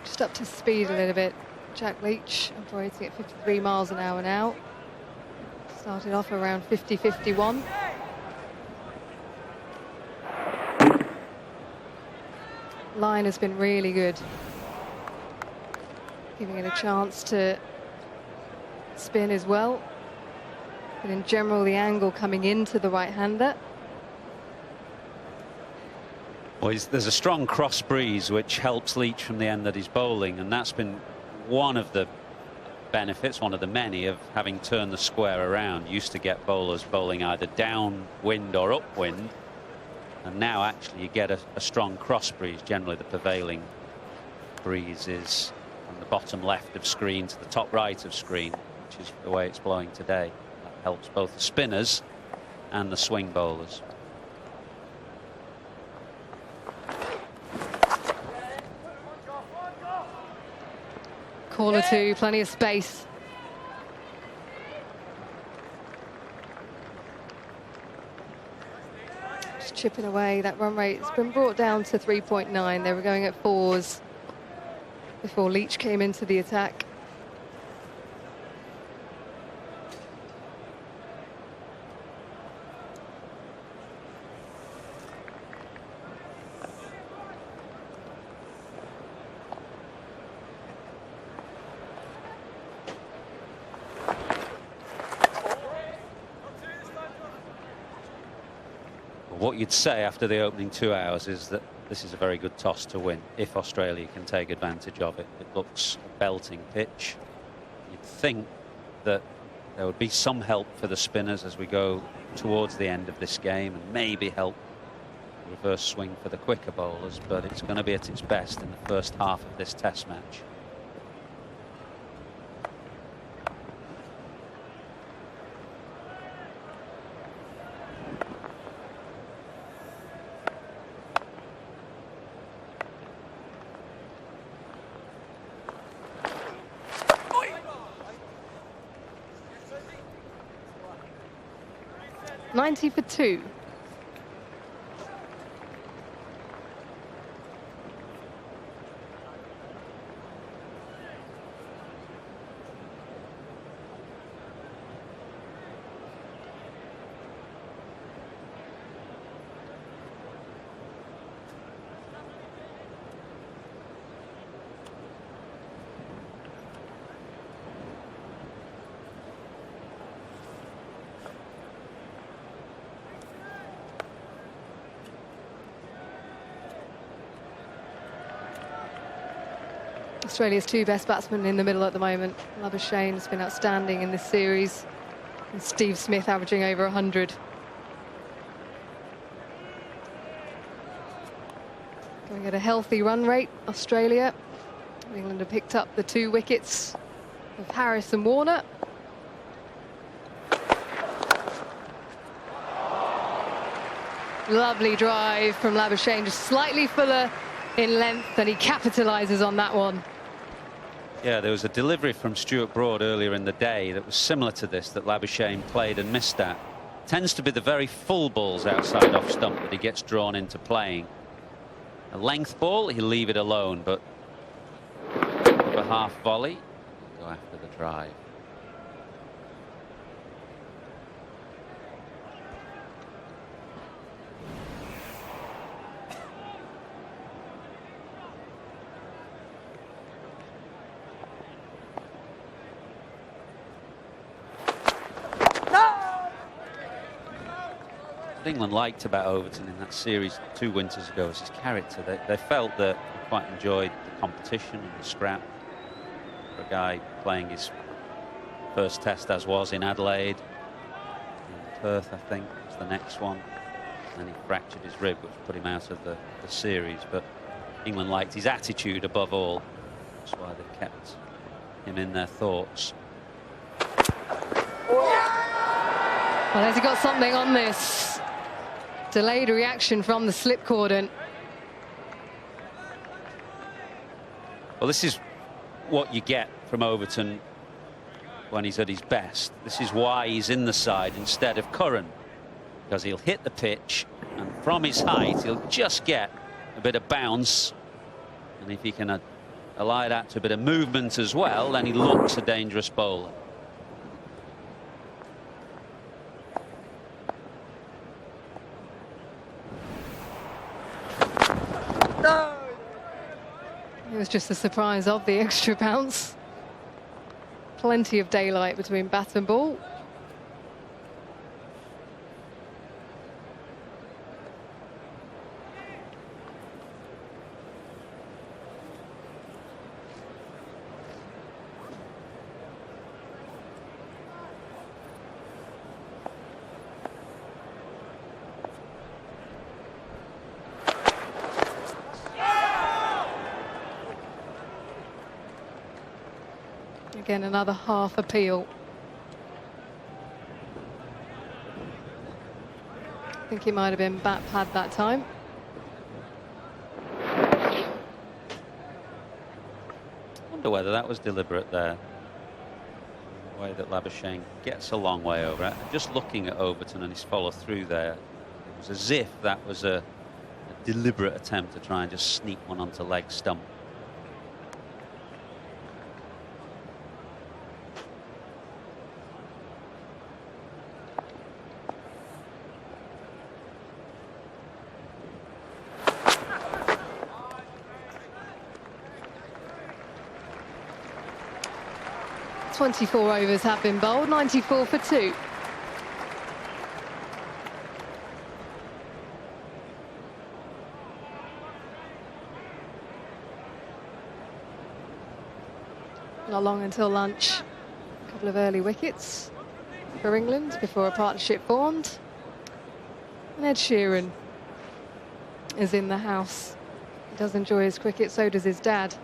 Just up to speed a little bit. Jack Leach operating at 53 miles an hour now. Started off around 50-51. Line has been really good, giving it a chance to spin as well. But in general, the angle coming into the right-hander. Well, there's a strong cross breeze which helps Leach from the end that he's bowling, and that's been one of the benefits, one of the many, of having turned the square around. Used to get bowlers bowling either downwind or upwind, and now actually you get a strong cross breeze. Generally the prevailing breeze is from the bottom left of screen to the top right of screen, which is the way it's blowing today. That helps both the spinners and the swing bowlers. Corner two, plenty of space. Just chipping away. That run rate has been brought down to 3.9. They were going at 4s before Leach came into the attack. What you'd say after the opening 2 hours is that this is a very good toss to win if Australia can take advantage of it. It looks a belting pitch. You'd think that there would be some help for the spinners as we go towards the end of this game, and maybe help reverse swing for the quicker bowlers, but it's going to be at its best in the first half of this test match. .90 for 2. Australia's two best batsmen in the middle at the moment. Labuschagne's been outstanding in this series, and Steve Smith averaging over 100. Going at a healthy run rate, Australia. England have picked up the 2 wickets of Harris and Warner. Lovely drive from Labuschagne, just slightly fuller in length, and he capitalises on that one. Yeah, there was a delivery from Stuart Broad earlier in the day that was similar to this, that Labuschagne played and missed at. Tends to be the very full balls outside off stump that he gets drawn into playing. A length ball, he'll leave it alone, but for half volley, go after the drive. What England liked about Overton in that series 2 winters ago was his character. They felt that he quite enjoyed the competition and the scrap. For a guy playing his first test, as was in Adelaide, in Perth, I think was the next one, and he fractured his rib, which put him out of the series. But England liked his attitude above all. That's why they kept him in their thoughts. Well, has he got something on this? Delayed reaction from the slip cordon. Well, this is what you get from Overton when he's at his best. This is why he's in the side instead of Curran, because he'll hit the pitch, and from his height he'll just get a bit of bounce, and if he can ally that to a bit of movement as well, then he looks a dangerous bowler. It was just the surprise of the extra bounce. Plenty of daylight between bat and ball. Again, another half appeal. I think he might have been bat pad that time. I wonder whether that was deliberate there. The way that Labuschagne gets a long way over it. Just looking at Overton and his follow through there, it was as if that was a deliberate attempt to try and just sneak one onto leg stump. .24 overs have been bowled, 94 for 2. Not long until lunch. A couple of early wickets for England before a partnership formed. And Ed Sheeran is in the house. He does enjoy his cricket, so does his dad.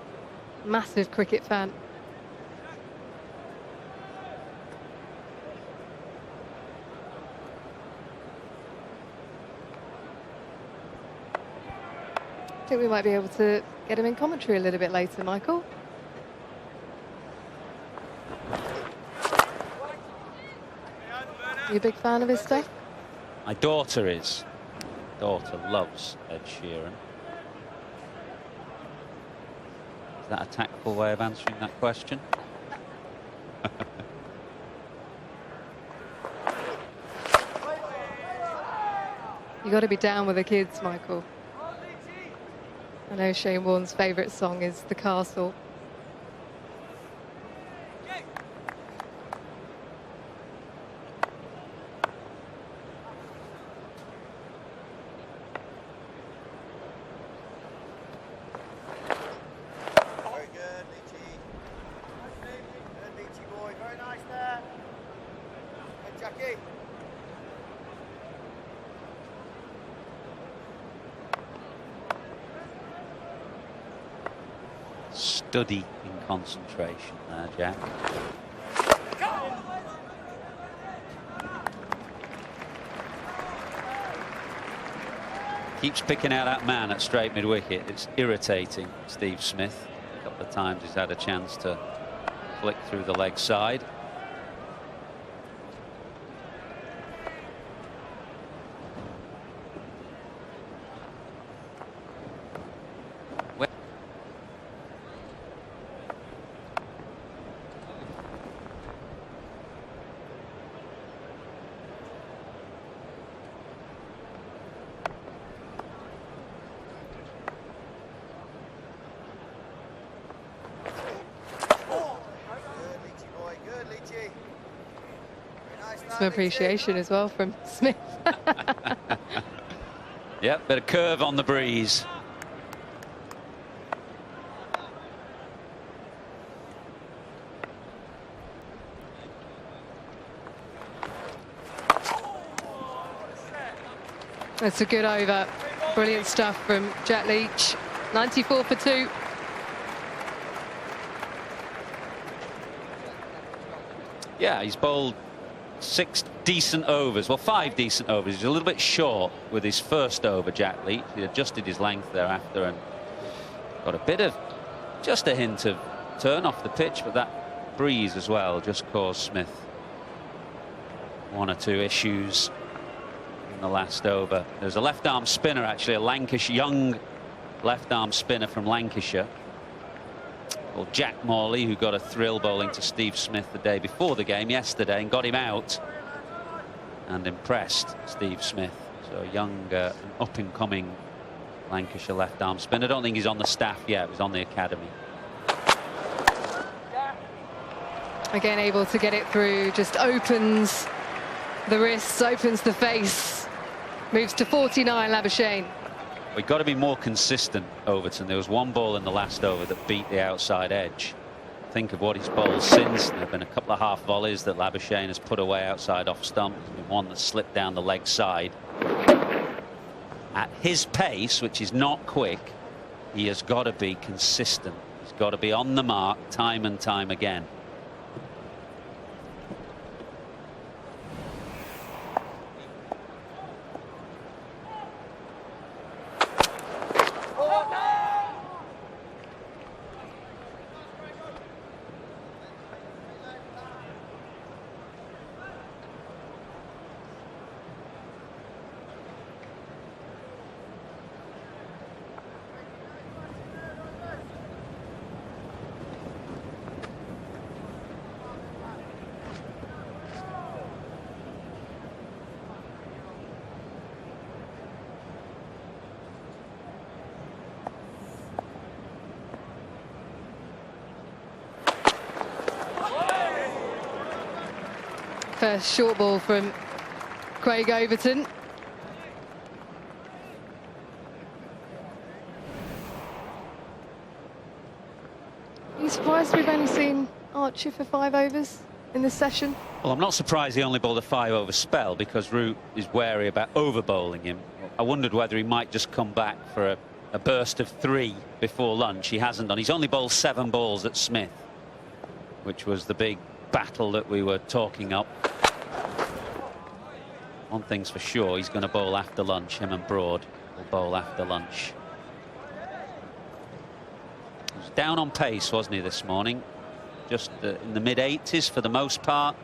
Massive cricket fan. I think we might be able to get him in commentary a little bit later, Michael. You a big fan of his stuff? My daughter is. My daughter loves Ed Sheeran. Is that a tactful way of answering that question? You got to be down with the kids, Michael. I know Shane Warne's favourite song is The Castle. Very good, Mikey. Study in concentration there, Jack. Keeps picking out that man at straight mid-wicket. It's irritating, Steve Smith. A couple of times he's had a chance to flick through the leg side. Some appreciation as well from Smith. Yep, bit of curve on the breeze. That's a good over. Brilliant stuff from Jack Leach. 94 for 2. Yeah, he's bowled 6 decent overs, well 5 decent overs. He's a little bit short with his first over, Jack Leach. He adjusted his length thereafter and got a bit of, just a hint of turn off the pitch, but that breeze as well just caused Smith 1 or 2 issues in the last over. There's a left arm spinner, actually, a Lancashire, young left arm spinner from Lancashire, called Jack Morley, who got a thrill bowling to Steve Smith the day before the game yesterday and got him out and impressed Steve Smith. So a young up-and-coming Lancashire left-arm spinner. I don't think he's on the staff yet. He's on the academy. Again, able to get it through, just opens the wrists, opens the face, moves to 49, Labuschagne. We've got to be more consistent, Overton. There was one ball in the last over that beat the outside edge. Think of what he's bowled since. There have been a couple of half volleys that Labuschagne has put away outside off stump. There's been one that slipped down the leg side. At his pace, which is not quick, he has got to be consistent. He's got to be on the mark time and time again. First short ball from Craig Overton. Are you surprised we've only seen Archer for 5 overs in this session? Well, I'm not surprised he only bowled a 5-over spell because Root is wary about over bowling him. I wondered whether he might just come back for a burst of 3 before lunch. He hasn't done. He's only bowled 7 balls at Smith, which was the big battle that we were talking up. One thing's for sure, he's going to bowl after lunch. Him and Broad will bowl after lunch. He was down on pace, wasn't he, this morning? Just in the mid-80s for the most part.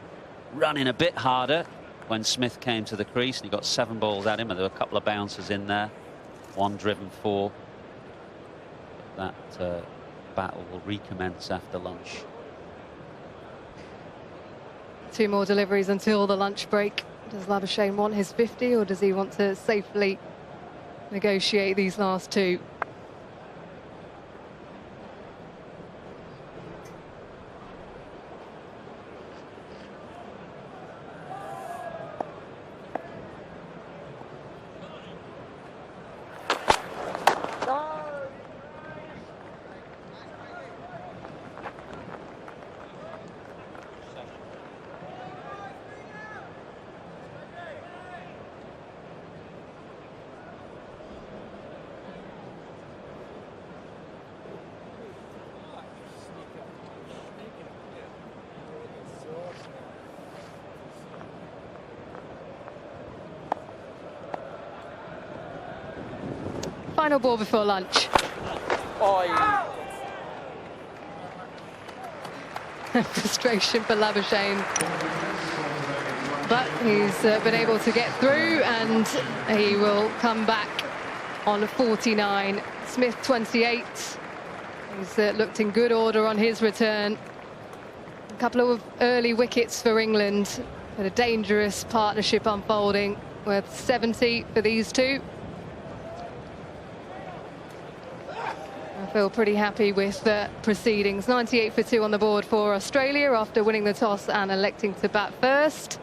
Running a bit harder when Smith came to the crease, and he got 7 balls at him, and there were a couple of bouncers in there. 1 driven 4. That battle will recommence after lunch. 2 more deliveries until the lunch break. Does Labuschagne want his 50, or does he want to safely negotiate these last 2? final ball before lunch. Frustration for Labuschagne. But he's been able to get through, and he will come back on 49. Smith 28. He's looked in good order on his return. A couple of early wickets for England, but a dangerous partnership unfolding with 70 for these two. I feel pretty happy with the proceedings. 98 for 2 on the board for Australia after winning the toss and electing to bat first.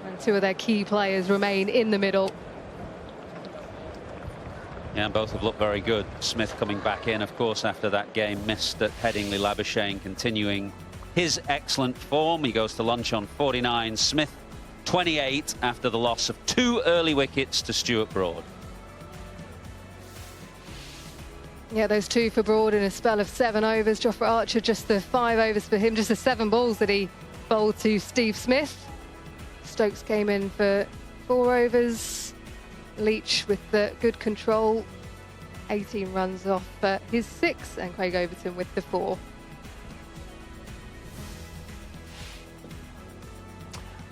And 2 of their key players remain in the middle. Yeah, and both have looked very good. Smith coming back in, of course, after that game missed at Headingley. Labuschagne continuing his excellent form. He goes to lunch on 49. Smith 28 after the loss of 2 early wickets to Stuart Broad. Yeah, those 2 for Broad in a spell of 7 overs. Jofra Archer just the 5 overs for him, just the 7 balls that he bowled to Steve Smith. Stokes came in for 4 overs. Leach with the good control, 18 runs off his 6, and Craig Overton with the 4.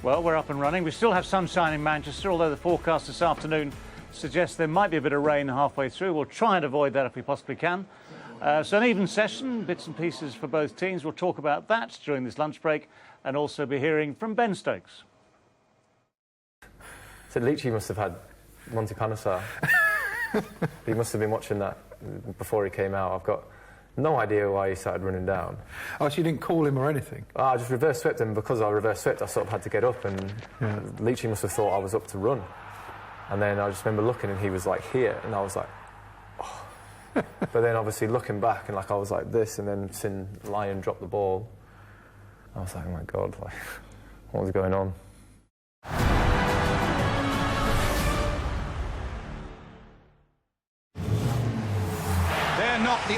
Well, we're up and running. We still have sunshine in Manchester, although the forecast this afternoon suggests there might be a bit of rain halfway through. We'll try and avoid that if we possibly can. So an even session, bits and pieces for both teams. We'll talk about that during this lunch break, and also be hearing from Ben Stokes. So Leachy must have had Monty Panesar. He must have been watching that before he came out. I've got no idea why he started running down. Oh, so you didn't call him or anything? I just reverse swept him. Because I reverse swept, I sort of had to get up, and Leachy must have thought I was up to run. And then I just remember looking, and he was like here, and I was like, oh. But then obviously looking back, and like I was like this, and then seeing Lyon drop the ball, I was like, oh my God, like, what was going on? They're not the